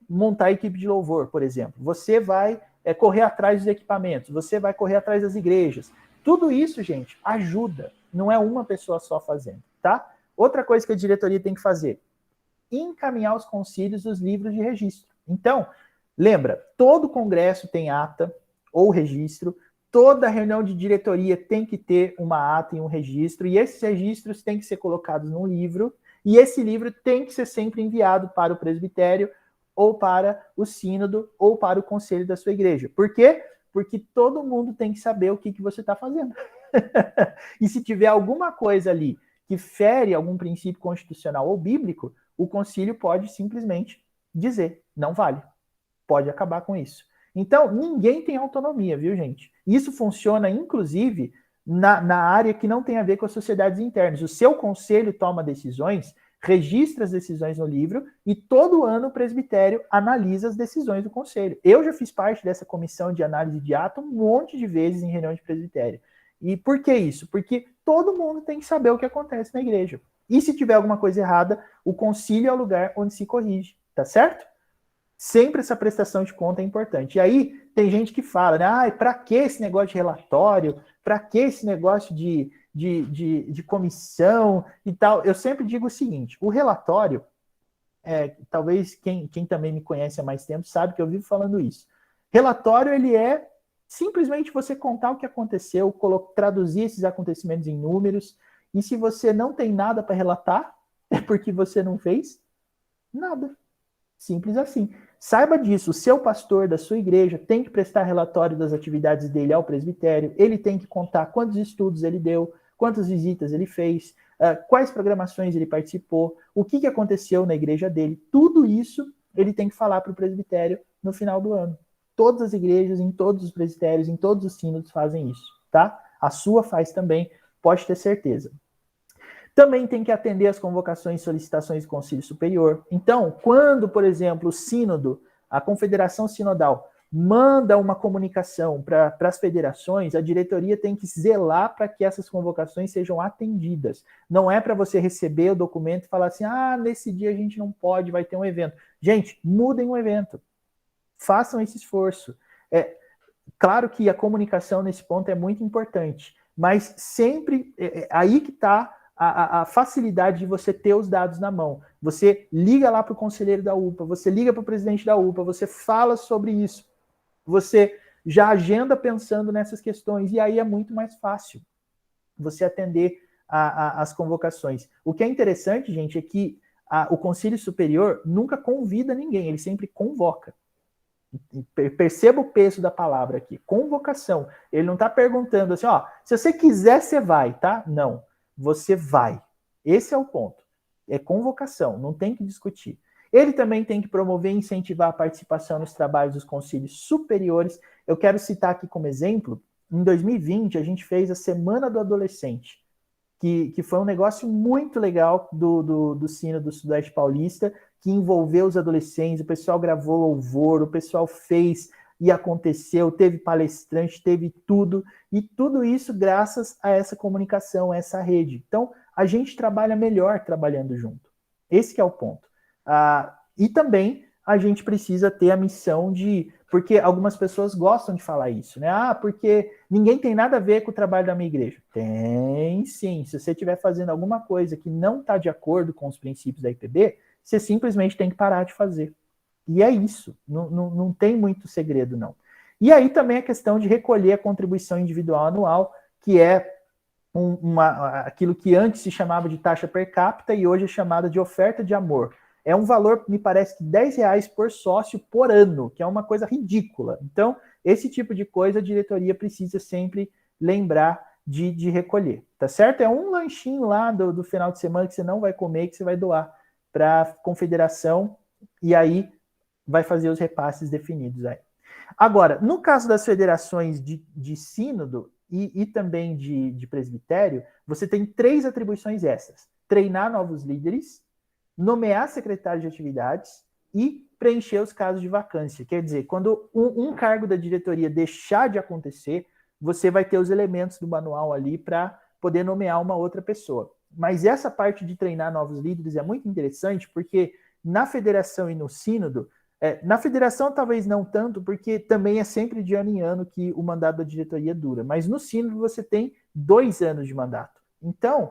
montar a equipe de louvor, por exemplo. Você vai correr atrás dos equipamentos, você vai correr atrás das igrejas. Tudo isso, gente, ajuda. Não é uma pessoa só fazendo, tá? Outra coisa que a diretoria tem que fazer, encaminhar aos concílios os livros de registro. Então, lembra, todo congresso tem ata ou registro, toda reunião de diretoria tem que ter uma ata e um registro, e esses registros têm que ser colocados num livro, e esse livro tem que ser sempre enviado para o presbitério, ou para o sínodo, ou para o conselho da sua igreja. Por quê? Porque todo mundo tem que saber o que você está fazendo. E se tiver alguma coisa ali que fere algum princípio constitucional ou bíblico, o concílio pode simplesmente dizer, não vale. Pode acabar com isso. Então, ninguém tem autonomia, viu, gente? Isso funciona, inclusive, na área que não tem a ver com as sociedades internas. O seu conselho toma decisões, registra as decisões no livro e todo ano o presbitério analisa as decisões do conselho. Eu já fiz parte dessa comissão de análise de ato um monte de vezes em reunião de presbitério. E por que isso? Porque todo mundo tem que saber o que acontece na igreja. E se tiver alguma coisa errada, o concílio é o lugar onde se corrige, tá certo? Sempre essa prestação de conta é importante. E aí tem gente que fala, né? Para que esse negócio de relatório? Para que esse negócio de comissão e tal? Eu sempre digo o seguinte, o relatório, talvez quem também me conhece há mais tempo sabe que eu vivo falando isso. Relatório, ele é simplesmente você contar o que aconteceu, traduzir esses acontecimentos em números, e se você não tem nada para relatar, é porque você não fez nada. Simples assim. Saiba disso, o seu pastor da sua igreja tem que prestar relatório das atividades dele ao presbitério, ele tem que contar quantos estudos ele deu, quantas visitas ele fez, quais programações ele participou, o que aconteceu na igreja dele, tudo isso ele tem que falar para o presbitério no final do ano. todas as igrejas, em todos os presbitérios, em todos os sínodos fazem isso, tá? A sua faz também, pode ter certeza. Também tem que atender às convocações e solicitações do Concílio Superior. Então, quando, por exemplo, o sínodo, a Confederação Sinodal, manda uma comunicação para as federações, a diretoria tem que zelar para que essas convocações sejam atendidas. Não é para você receber o documento e falar assim, nesse dia a gente não pode, vai ter um evento. Gente, mudem o evento. Façam esse esforço. Claro que a comunicação nesse ponto é muito importante, mas sempre aí que está a facilidade de você ter os dados na mão. Você liga lá para o conselheiro da UPA, você liga para o presidente da UPA, você fala sobre isso, você já agenda pensando nessas questões, e aí é muito mais fácil você atender as convocações. O que é interessante, gente, é que o Concílio Superior nunca convida ninguém, ele sempre convoca. Perceba o peso da palavra aqui, convocação. Ele não está perguntando assim, se você quiser, você vai, tá? Não. Você vai. Esse é o ponto. É convocação, não tem que discutir. Ele também tem que promover e incentivar a participação nos trabalhos dos concílios superiores. Eu quero citar aqui como exemplo, em 2020, a gente fez a Semana do Adolescente, que foi um negócio muito legal do Sínodo do Sudoeste Paulista, que envolveu os adolescentes, o pessoal gravou louvor, o pessoal fez e aconteceu, teve palestrante, teve tudo, e tudo isso graças a essa comunicação, a essa rede. Então, a gente trabalha melhor trabalhando junto. Esse que é o ponto. E também a gente precisa ter a missão de... Porque algumas pessoas gostam de falar isso, né? Porque ninguém tem nada a ver com o trabalho da minha igreja. Tem sim. Se você estiver fazendo alguma coisa que não está de acordo com os princípios da IPB, você simplesmente tem que parar de fazer. E é isso, não tem muito segredo, não. E aí também a questão de recolher a contribuição individual anual, que é aquilo que antes se chamava de taxa per capita e hoje é chamada de oferta de amor. É um valor, me parece que R$10 por sócio por ano, que é uma coisa ridícula. Então, esse tipo de coisa a diretoria precisa sempre lembrar de recolher, tá certo? É um lanchinho lá do final de semana que você não vai comer, que você vai doar para a confederação, e aí vai fazer os repasses definidos aí. Agora, no caso das federações de sínodo e também de presbitério, você tem 3 atribuições essas: treinar novos líderes, nomear secretário de atividades e preencher os casos de vacância. Quer dizer, quando um cargo da diretoria deixar de acontecer, você vai ter os elementos do manual ali para poder nomear uma outra pessoa. Mas essa parte de treinar novos líderes é muito interessante, porque na federação e no sínodo, na federação talvez não tanto, porque também é sempre de ano em ano que o mandato da diretoria dura, mas no sínodo você tem 2 anos de mandato. Então,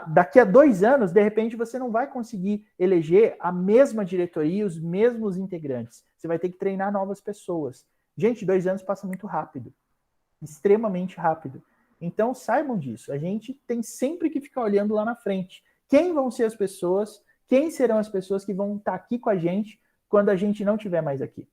daqui a 2 anos, de repente, você não vai conseguir eleger a mesma diretoria, os mesmos integrantes. Você vai ter que treinar novas pessoas. Gente, 2 anos passa muito rápido, extremamente rápido. Então, saibam disso. A gente tem sempre que ficar olhando lá na frente. Quem vão ser as pessoas, quem serão as pessoas que vão estar aqui com a gente quando a gente não estiver mais aqui?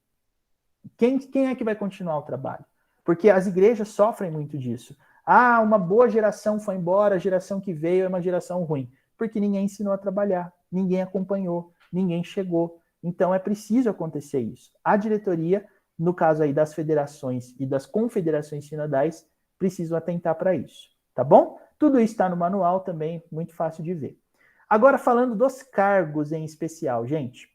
Quem é que vai continuar o trabalho? Porque as igrejas sofrem muito disso. Uma boa geração foi embora, a geração que veio é uma geração ruim. Porque ninguém ensinou a trabalhar, ninguém acompanhou, ninguém chegou. Então é preciso acontecer isso. A diretoria, no caso aí das federações e das confederações sinodais, precisam atentar para isso, tá bom? Tudo isso está no manual também, muito fácil de ver. Agora, falando dos cargos em especial, gente.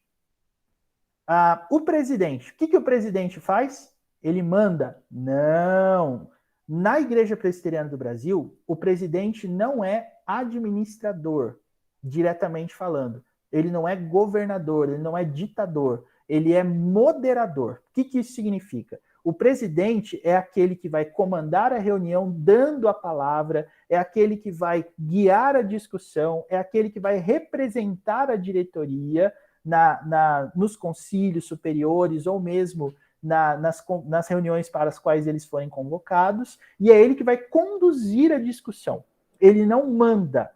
O presidente, o que o presidente faz? Ele manda? Não. Na Igreja Presbiteriana do Brasil, o presidente não é administrador, diretamente falando. Ele não é governador, ele não é ditador, ele é moderador. O que isso significa? O presidente é aquele que vai comandar a reunião dando a palavra, é aquele que vai guiar a discussão, é aquele que vai representar a diretoria nos concílios superiores ou mesmo nas reuniões para as quais eles forem convocados, e é ele que vai conduzir a discussão. Ele não manda.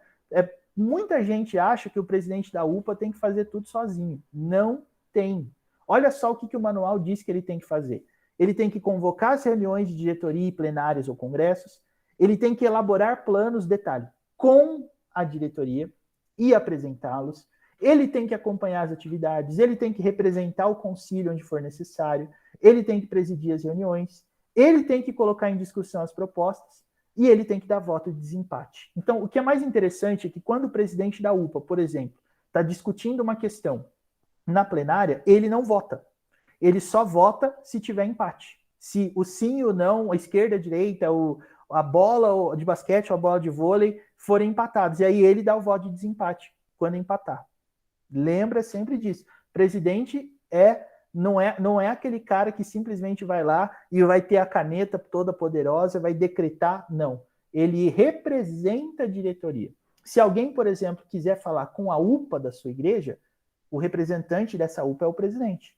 Muita gente acha que o presidente da UPA tem que fazer tudo sozinho. Não tem. Olha só o que o manual diz que ele tem que fazer. Ele tem que convocar as reuniões de diretoria, plenárias ou congressos, ele tem que elaborar planos, detalhe, com a diretoria e apresentá-los, Ele tem que acompanhar as atividades, ele tem que representar o concílio onde for necessário, ele tem que presidir as reuniões, ele tem que colocar em discussão as propostas e ele tem que dar voto de desempate. Então, o que é mais interessante é que quando o presidente da UPA, por exemplo, está discutindo uma questão na plenária, ele não vota. Ele só vota se tiver empate. Se o sim ou não, a esquerda, a direita, a bola de basquete ou a bola de vôlei forem empatados. E aí ele dá o voto de desempate quando empatar. Lembra sempre disso. Presidente não é aquele cara que simplesmente vai lá e vai ter a caneta toda poderosa, vai decretar. Não. Ele representa a diretoria. Se alguém, por exemplo, quiser falar com a UPA da sua igreja, o representante dessa UPA é o presidente.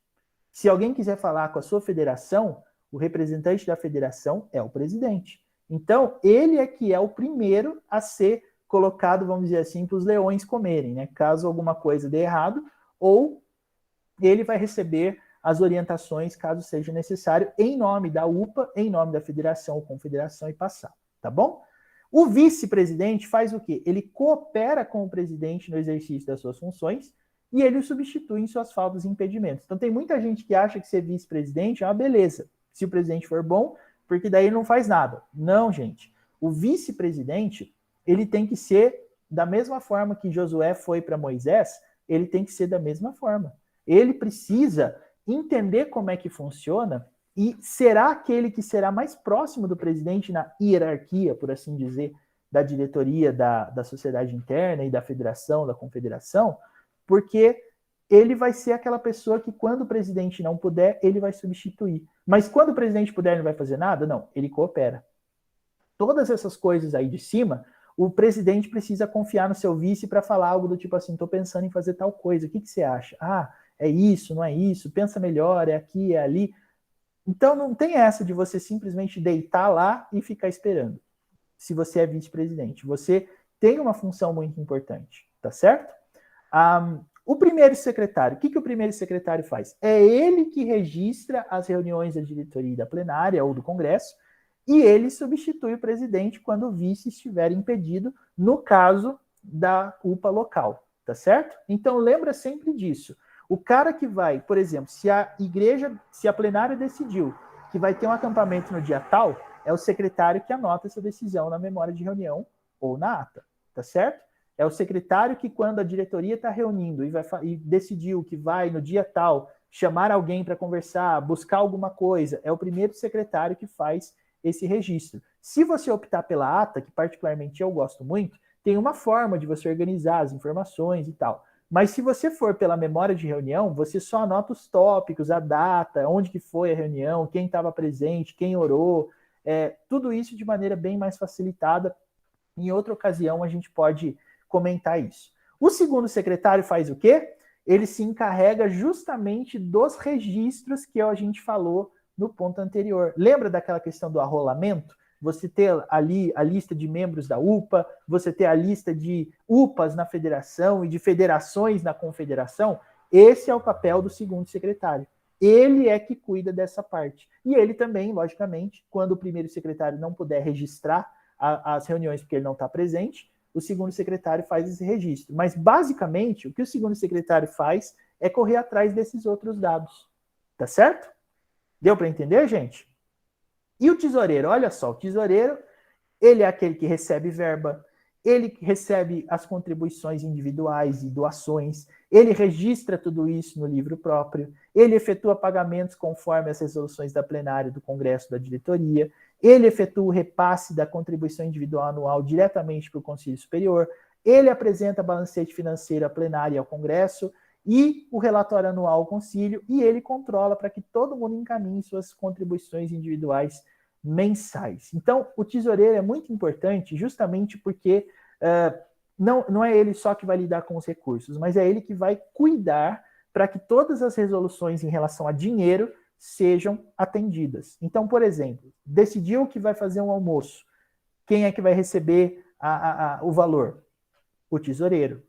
Se alguém quiser falar com a sua federação, o representante da federação é o presidente. Então, ele é que é o primeiro a ser colocado, vamos dizer assim, para os leões comerem, né? Caso alguma coisa dê errado, ou ele vai receber as orientações, caso seja necessário, em nome da UPA, em nome da federação ou confederação e passar, tá bom? O vice-presidente faz o quê? Ele coopera com o presidente no exercício das suas funções e ele o substitui em suas faltas e impedimentos. Então tem muita gente que acha que ser vice-presidente é uma beleza, se o presidente for bom, porque daí ele não faz nada. Não, gente. O vice-presidente, ele tem que ser da mesma forma que Josué foi para Moisés, ele tem que ser da mesma forma. Ele precisa entender como é que funciona e será aquele que será mais próximo do presidente na hierarquia, por assim dizer, da diretoria da sociedade interna e da federação, da confederação, porque ele vai ser aquela pessoa que quando o presidente não puder, ele vai substituir. Mas quando o presidente puder, ele não vai fazer nada? Não, ele coopera. Todas essas coisas aí de cima, o presidente precisa confiar no seu vice para falar algo do tipo assim, estou pensando em fazer tal coisa, o que você acha? Ah, é isso, não é isso, pensa melhor, é aqui, é ali. Então não tem essa de você simplesmente deitar lá e ficar esperando. Se você é vice-presidente, você tem uma função muito importante, tá certo? O primeiro secretário, o que o primeiro secretário faz? É ele que registra as reuniões da diretoria e da plenária ou do Congresso e ele substitui o presidente quando o vice estiver impedido, no caso da UPA local, tá certo? Então lembra sempre disso. O cara que vai, por exemplo, se a plenária decidiu que vai ter um acampamento no dia tal, é o secretário que anota essa decisão na memória de reunião ou na ata, tá certo? É o secretário que, quando a diretoria está reunindo e decidiu que vai, no dia tal, chamar alguém para conversar, buscar alguma coisa, é o primeiro secretário que faz esse registro. Se você optar pela ata, que particularmente eu gosto muito, tem uma forma de você organizar as informações e tal. Mas se você for pela memória de reunião, você só anota os tópicos, a data, onde que foi a reunião, quem estava presente, quem orou, tudo isso de maneira bem mais facilitada. Em outra ocasião a gente pode comentar isso. O segundo secretário faz o quê? Ele se encarrega justamente dos registros que a gente falou no ponto anterior. Lembra daquela questão do arrolamento? Você ter ali a lista de membros da UPA, você ter a lista de UPAs na federação e de federações na confederação. Esse é o papel do segundo secretário. Ele é que cuida dessa parte. E ele também, logicamente, quando o primeiro secretário não puder registrar as reuniões porque ele não está presente, o segundo secretário faz esse registro. Mas, basicamente, o que o segundo secretário faz é correr atrás desses outros dados. Tá certo? Deu para entender, gente? E o tesoureiro? Olha só, o tesoureiro, ele é aquele que recebe verba, ele recebe as contribuições individuais e doações, ele registra tudo isso no livro próprio, ele efetua pagamentos conforme as resoluções da plenária do Congresso da diretoria, ele efetua o repasse da contribuição individual anual diretamente para o Conselho Superior, ele apresenta a balancete financeiro à plenária e ao Congresso e o relatório anual ao Concílio, e ele controla para que todo mundo encaminhe suas contribuições individuais mensais. Então, o tesoureiro é muito importante justamente porque não é ele só que vai lidar com os recursos, mas é ele que vai cuidar para que todas as resoluções em relação a dinheiro sejam atendidas. Então, por exemplo, decidiu que vai fazer um almoço. Quem é que vai receber o valor? O tesoureiro.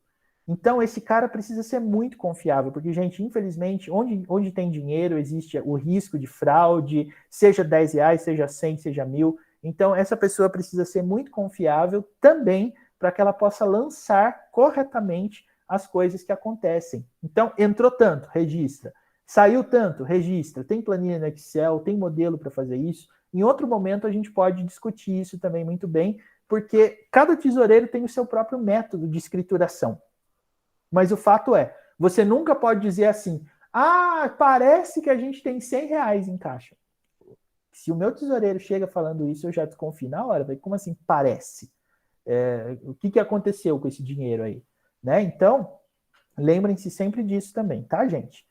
Então, esse cara precisa ser muito confiável, porque, gente, infelizmente, onde tem dinheiro, existe o risco de fraude, seja R$10, seja 100, seja 1.000. Então, essa pessoa precisa ser muito confiável também para que ela possa lançar corretamente as coisas que acontecem. Então, entrou tanto, registra. Saiu tanto, registra. Tem planilha no Excel, tem modelo para fazer isso. Em outro momento, a gente pode discutir isso também muito bem, porque cada tesoureiro tem o seu próprio método de escrituração. Mas o fato é, você nunca pode dizer assim, parece que a gente tem R$100 em caixa. Se o meu tesoureiro chega falando isso, eu já desconfio na hora. Como assim parece? O que aconteceu com esse dinheiro aí? Né? Então, lembrem-se sempre disso também, tá, gente?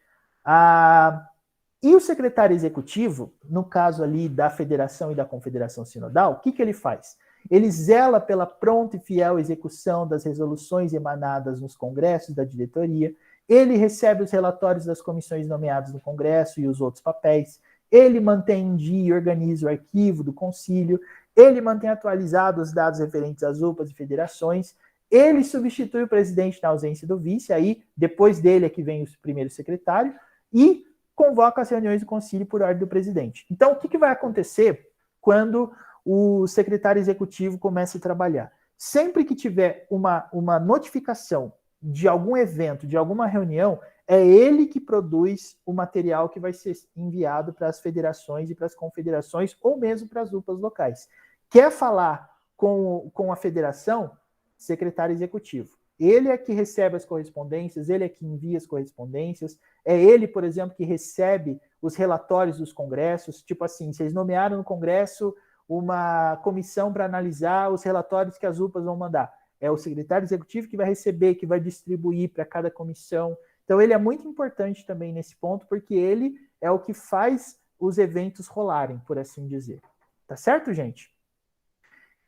E o secretário executivo, no caso ali da federação e da confederação sinodal, o que ele faz? Ele zela pela pronta e fiel execução das resoluções emanadas nos congressos da diretoria, ele recebe os relatórios das comissões nomeadas no congresso e os outros papéis, ele mantém em dia e organiza o arquivo do concílio, ele mantém atualizados os dados referentes às UPAs e federações, ele substitui o presidente na ausência do vice, aí depois dele é que vem o primeiro secretário, e convoca as reuniões do concílio por ordem do presidente. Então, o que vai acontecer quando o secretário executivo começa a trabalhar? Sempre que tiver uma notificação de algum evento, de alguma reunião, é ele que produz o material que vai ser enviado para as federações e para as confederações, ou mesmo para as UPAs locais. Quer falar com a federação? Secretário executivo. Ele é que recebe as correspondências, ele é que envia as correspondências, é ele, por exemplo, que recebe os relatórios dos congressos, tipo assim, vocês nomearam no congresso uma comissão para analisar os relatórios que as UPAs vão mandar. É o secretário executivo que vai receber, que vai distribuir para cada comissão. Então, ele é muito importante também nesse ponto, porque ele é o que faz os eventos rolarem, por assim dizer. Tá certo, gente?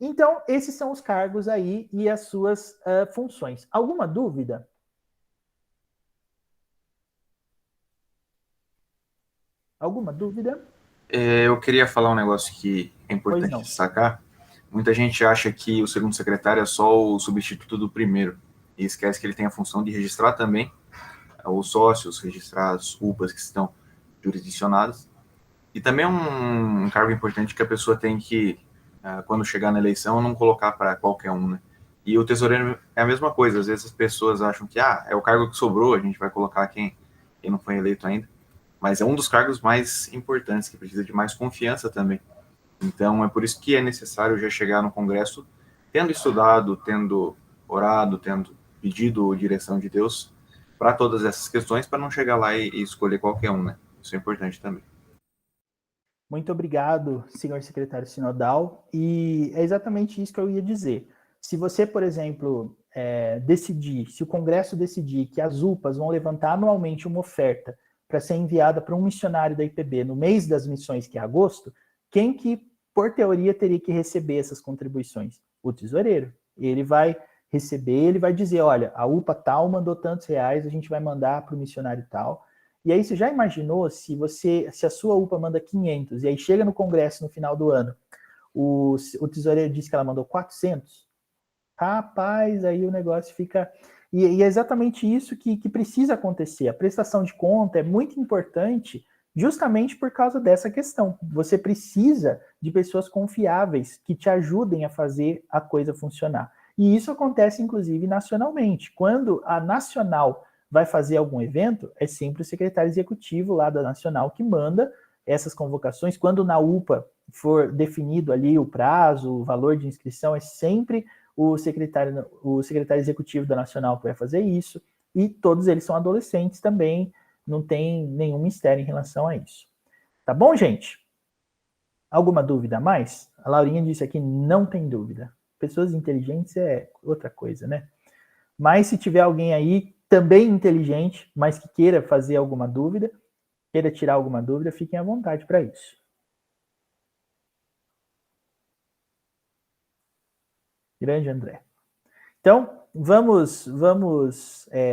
Então, esses são os cargos aí e as suas funções. Alguma dúvida? Alguma dúvida? Eu queria falar um negócio que é importante destacar. Muita gente acha que o segundo secretário é só o substituto do primeiro, e esquece que ele tem a função de registrar também os sócios, registrar as UPAs que estão jurisdicionadas. E também é um cargo importante que a pessoa tem que, quando chegar na eleição, não colocar para qualquer um, né? E o tesoureiro é a mesma coisa. Às vezes as pessoas acham que é o cargo que sobrou, a gente vai colocar quem não foi eleito ainda. Mas é um dos cargos mais importantes, que precisa de mais confiança também. Então, é por isso que é necessário já chegar no Congresso tendo estudado, tendo orado, tendo pedido direção de Deus para todas essas questões, para não chegar lá e escolher qualquer um, né? Isso é importante também. Muito obrigado, senhor secretário sinodal. E é exatamente isso que eu ia dizer. Se você, por exemplo, se o Congresso decidir que as UPAs vão levantar anualmente uma oferta para ser enviada para um missionário da IPB no mês das missões, que é agosto, quem que, por teoria, teria que receber essas contribuições? O tesoureiro. Ele vai receber, ele vai dizer, olha, a UPA tal mandou tantos reais, a gente vai mandar para o missionário tal. E aí você já imaginou se a sua UPA manda 500 e aí chega no Congresso no final do ano, o tesoureiro diz que ela mandou 400? Rapaz, aí o negócio fica... E é exatamente isso que precisa acontecer. A prestação de conta é muito importante justamente por causa dessa questão. Você precisa de pessoas confiáveis que te ajudem a fazer a coisa funcionar. E isso acontece, inclusive, nacionalmente. Quando a nacional vai fazer algum evento, é sempre o secretário executivo lá da nacional que manda essas convocações. Quando na UPA for definido ali o prazo, o valor de inscrição, é sempre o secretário executivo da nacional que vai fazer isso. E todos eles são adolescentes também, não tem nenhum mistério em relação a isso. Tá bom, gente? Alguma dúvida a mais? A Laurinha disse aqui, não tem dúvida. Pessoas inteligentes é outra coisa, né? Mas se tiver alguém aí também inteligente, mas que queira fazer alguma dúvida, queira tirar alguma dúvida, fiquem à vontade para isso. Grande André. Então, vamos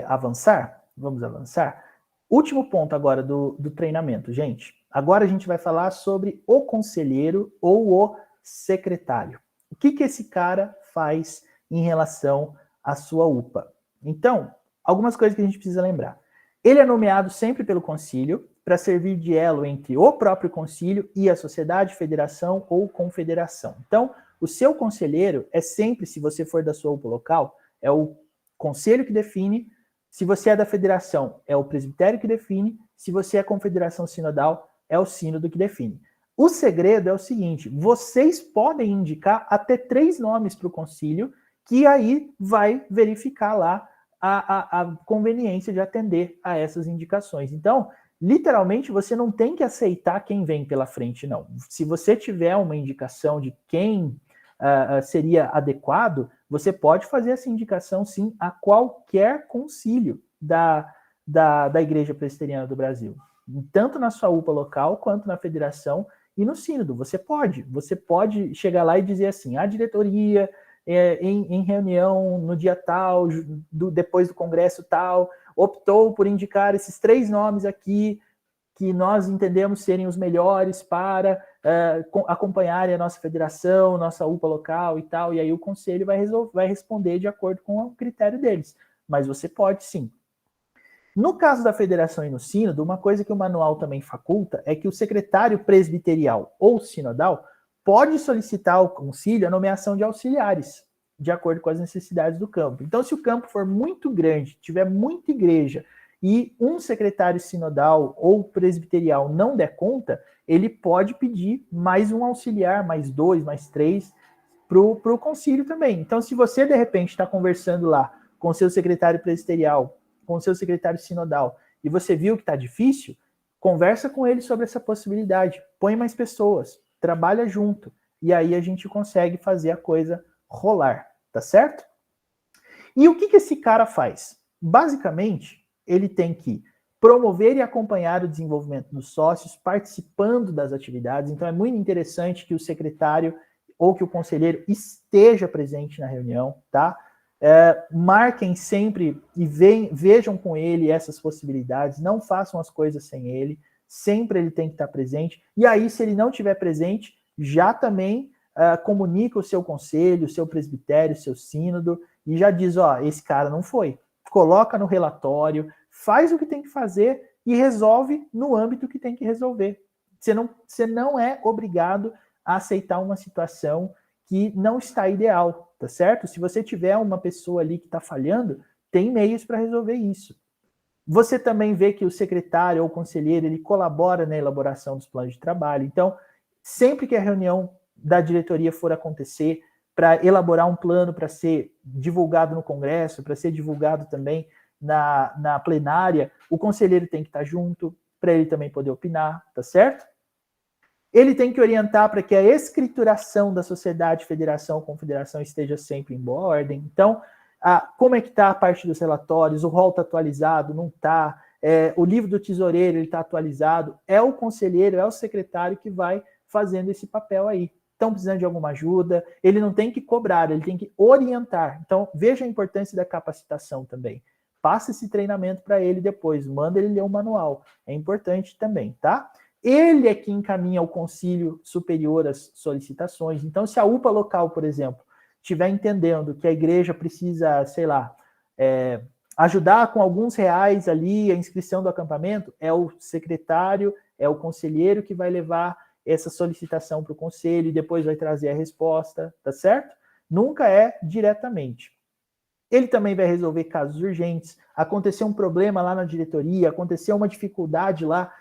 avançar? Vamos avançar? Último ponto agora do treinamento, gente. Agora a gente vai falar sobre o conselheiro ou o secretário. O que esse cara faz em relação à sua UPA? Então, algumas coisas que a gente precisa lembrar. Ele é nomeado sempre pelo concílio para servir de elo entre o próprio concílio e a sociedade, federação ou confederação. Então, o seu conselheiro é sempre, se você for da sua UPA local, é o conselho que define Se você é da federação, é o presbitério que define. Se você é confederação sinodal, é o sínodo que define. O segredo é o seguinte: vocês podem indicar até 3 nomes para o concílio, que aí vai verificar lá a conveniência de atender a essas indicações. Então, literalmente, você não tem que aceitar quem vem pela frente, não. Se você tiver uma indicação de quem seria adequado, você pode fazer essa indicação, sim, a qualquer concílio da Igreja Presbiteriana do Brasil. Tanto na sua UPA local, quanto na federação e no sínodo. Você pode chegar lá e dizer assim: a diretoria, em reunião no dia tal, depois do congresso tal, optou por indicar esses 3 nomes aqui, que nós entendemos serem os melhores para acompanharem a nossa federação, nossa UPA local e tal, e aí o conselho vai responder de acordo com o critério deles. Mas você pode, sim. No caso da federação e no sínodo, uma coisa que o manual também faculta é que o secretário presbiterial ou sinodal pode solicitar ao concílio a nomeação de auxiliares, de acordo com as necessidades do campo. Então, se o campo for muito grande, tiver muita igreja, e um secretário sinodal ou presbiterial não der conta, ele pode pedir mais um auxiliar, mais 2, mais 3, para o concílio também. Então, se você, de repente, está conversando lá com o seu secretário presbiterial, com o seu secretário sinodal, e você viu que está difícil, conversa com ele sobre essa possibilidade, põe mais pessoas, trabalha junto, e aí a gente consegue fazer a coisa rolar, tá certo? E o que esse cara faz? Basicamente, ele tem que promover e acompanhar o desenvolvimento dos sócios, participando das atividades. Então, é muito interessante que o secretário ou que o conselheiro esteja presente na reunião, tá? Marquem sempre e vejam com ele essas possibilidades, não façam as coisas sem ele, sempre ele tem que estar presente. E aí, se ele não estiver presente, já também comunica o seu conselho, o seu presbitério, o seu sínodo, e já diz: ó, esse cara não foi. Coloca no relatório, faz o que tem que fazer e resolve no âmbito que tem que resolver. Você não é obrigado a aceitar uma situação que não está ideal, tá certo? Se você tiver uma pessoa ali que está falhando, tem meios para resolver isso. Você também vê que o secretário ou o conselheiro, ele colabora na elaboração dos planos de trabalho. Então, sempre que a reunião da diretoria for acontecer, para elaborar um plano para ser divulgado no congresso, para ser divulgado também na plenária, o conselheiro tem que estar junto, para ele também poder opinar, tá certo? Ele tem que orientar para que a escrituração da sociedade, federação, confederação esteja sempre em boa ordem. Então, como é que está a parte dos relatórios? O rol está atualizado? Não está? O livro do tesoureiro está atualizado? É o conselheiro, é o secretário que vai fazendo esse papel aí. Estão precisando de alguma ajuda, ele não tem que cobrar, ele tem que orientar. Então, veja a importância da capacitação também. Passa esse treinamento para ele depois, manda ele ler o manual. É importante também, tá? Ele é que encaminha ao concílio superior as solicitações. Então, se a UPA local, por exemplo, estiver entendendo que a igreja precisa, sei lá, ajudar com alguns reais ali a inscrição do acampamento, é o secretário, é o conselheiro que vai levar essa solicitação para o conselho e depois vai trazer a resposta, tá certo? Nunca é diretamente. Ele também vai resolver casos urgentes, aconteceu um problema lá na diretoria, aconteceu uma dificuldade lá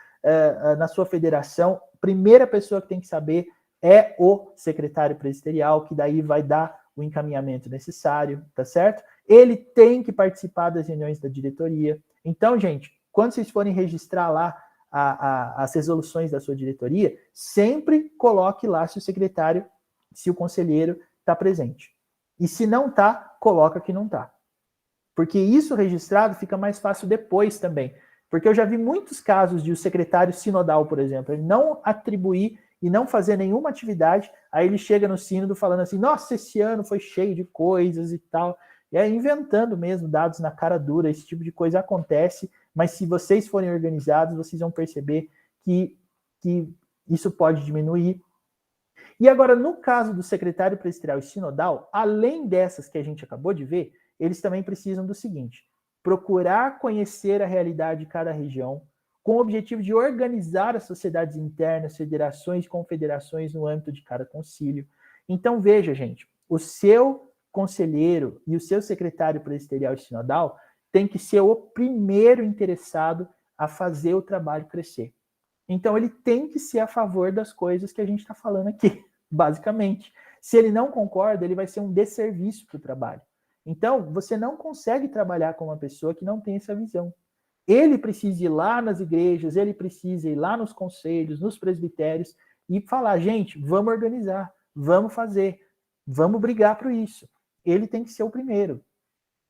na sua federação, a primeira pessoa que tem que saber é o secretário presbiterial, que daí vai dar o encaminhamento necessário, tá certo? Ele tem que participar das reuniões da diretoria. Então, gente, quando vocês forem registrar lá as resoluções da sua diretoria, sempre coloque lá se o secretário, se o conselheiro está presente. E se não está, coloca que não está. Porque isso registrado fica mais fácil depois também. Porque eu já vi muitos casos de o secretário sinodal, por exemplo, ele não atribuir e não fazer nenhuma atividade, aí ele chega no sínodo falando assim: nossa, esse ano foi cheio de coisas e tal. E aí inventando mesmo dados na cara dura, esse tipo de coisa acontece. Mas se vocês forem organizados, vocês vão perceber que isso pode diminuir. E agora, no caso do secretário presbiterial e sinodal, além dessas que a gente acabou de ver, eles também precisam do seguinte: procurar conhecer a realidade de cada região, com o objetivo de organizar as sociedades internas, federações e confederações no âmbito de cada concílio. Então, veja, gente, o seu conselheiro e o seu secretário presbiterial e sinodal tem que ser o primeiro interessado a fazer o trabalho crescer. Então, ele tem que ser a favor das coisas que a gente está falando aqui, basicamente. Se ele não concorda, ele vai ser um desserviço para o trabalho. Então, você não consegue trabalhar com uma pessoa que não tem essa visão. Ele precisa ir lá nas igrejas, ele precisa ir lá nos conselhos, nos presbitérios e falar, gente, vamos organizar, vamos fazer, vamos brigar por isso. Ele tem que ser o primeiro.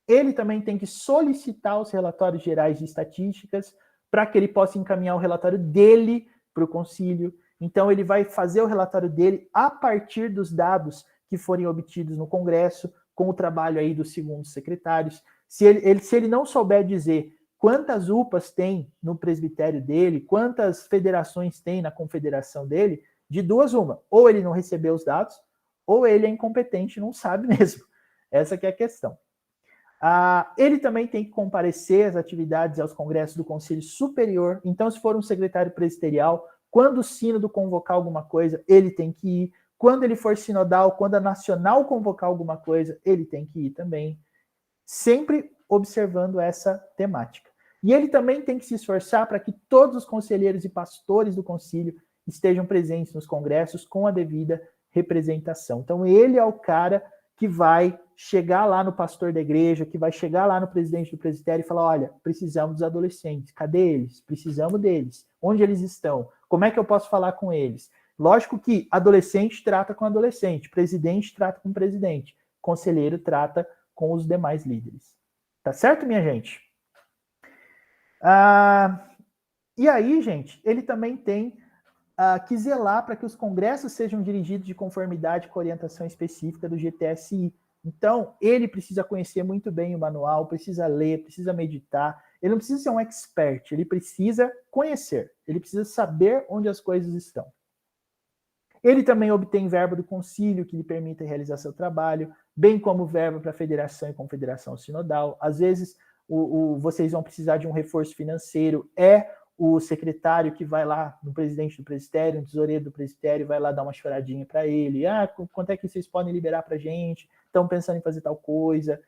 Ele também tem que solicitar os relatórios gerais de estatísticas para que ele possa encaminhar o relatório dele para o concílio. Então, ele vai fazer o relatório dele a partir dos dados que forem obtidos no Congresso, com o trabalho aí dos segundos secretários. Se ele não souber dizer quantas UPAs tem no presbitério dele, quantas federações tem na confederação dele, de duas uma. Ou ele não recebeu os dados, ou ele é incompetente e não sabe mesmo. Essa que é a questão. Ele também tem que comparecer às atividades aos congressos do Conselho Superior. Então, se for um secretário presbiterial, quando o sínodo convocar alguma coisa, ele tem que ir. Quando ele for sinodal, quando a nacional convocar alguma coisa, ele tem que ir também. Sempre observando essa temática. E ele também tem que se esforçar para que todos os conselheiros e pastores do concílio estejam presentes nos congressos com a devida representação. Então, ele é o cara que vai chegar lá no pastor da igreja, que vai chegar lá no presidente do presbitério e falar, olha, precisamos dos adolescentes, cadê eles? Precisamos deles. Onde eles estão? Como é que eu posso falar com eles? Lógico que adolescente trata com adolescente, presidente trata com presidente, conselheiro trata com os demais líderes. Tá certo, minha gente? E aí, gente, ele também tem que zelar para que os congressos sejam dirigidos de conformidade com a orientação específica do GTSI. Então, ele precisa conhecer muito bem o manual, precisa ler, precisa meditar. Ele não precisa ser um expert, ele precisa conhecer, ele precisa saber onde as coisas estão. Ele também obtém verba do concílio que lhe permita realizar seu trabalho, bem como verba para a federação e confederação sinodal. Às vezes, vocês vão precisar de um reforço financeiro, o secretário que vai lá no presidente do presbitério, no tesoureiro do presbitério, vai lá dar uma choradinha para ele. Quanto é que vocês podem liberar para a gente? Estão pensando em fazer tal coisa,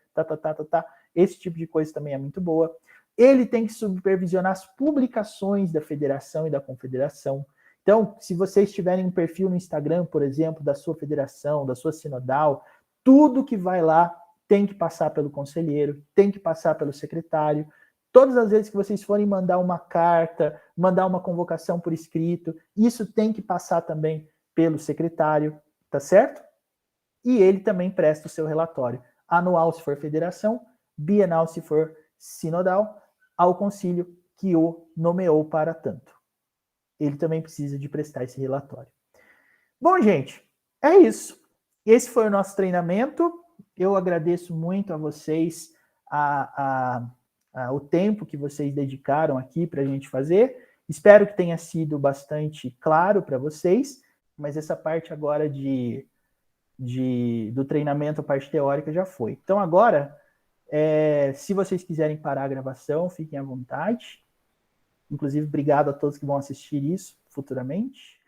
Esse tipo de coisa também é muito boa. Ele tem que supervisionar as publicações da federação e da confederação. Então, se vocês tiverem um perfil no Instagram, por exemplo, da sua federação, da sua sinodal, tudo que vai lá tem que passar pelo conselheiro, tem que passar pelo secretário. Todas as vezes que vocês forem mandar uma carta, mandar uma convocação por escrito, isso tem que passar também pelo secretário, tá certo? E ele também presta o seu relatório anual, se for federação, bienal, se for sinodal, ao concílio que o nomeou para tanto. Ele também precisa de prestar esse relatório. Bom, gente, é isso. Esse foi o nosso treinamento. Eu agradeço muito a vocês o tempo que vocês dedicaram aqui para a gente fazer. Espero que tenha sido bastante claro para vocês, mas essa parte agora do treinamento, a parte teórica já foi. Então agora, se vocês quiserem parar a gravação, fiquem à vontade. Inclusive, obrigado a todos que vão assistir isso futuramente.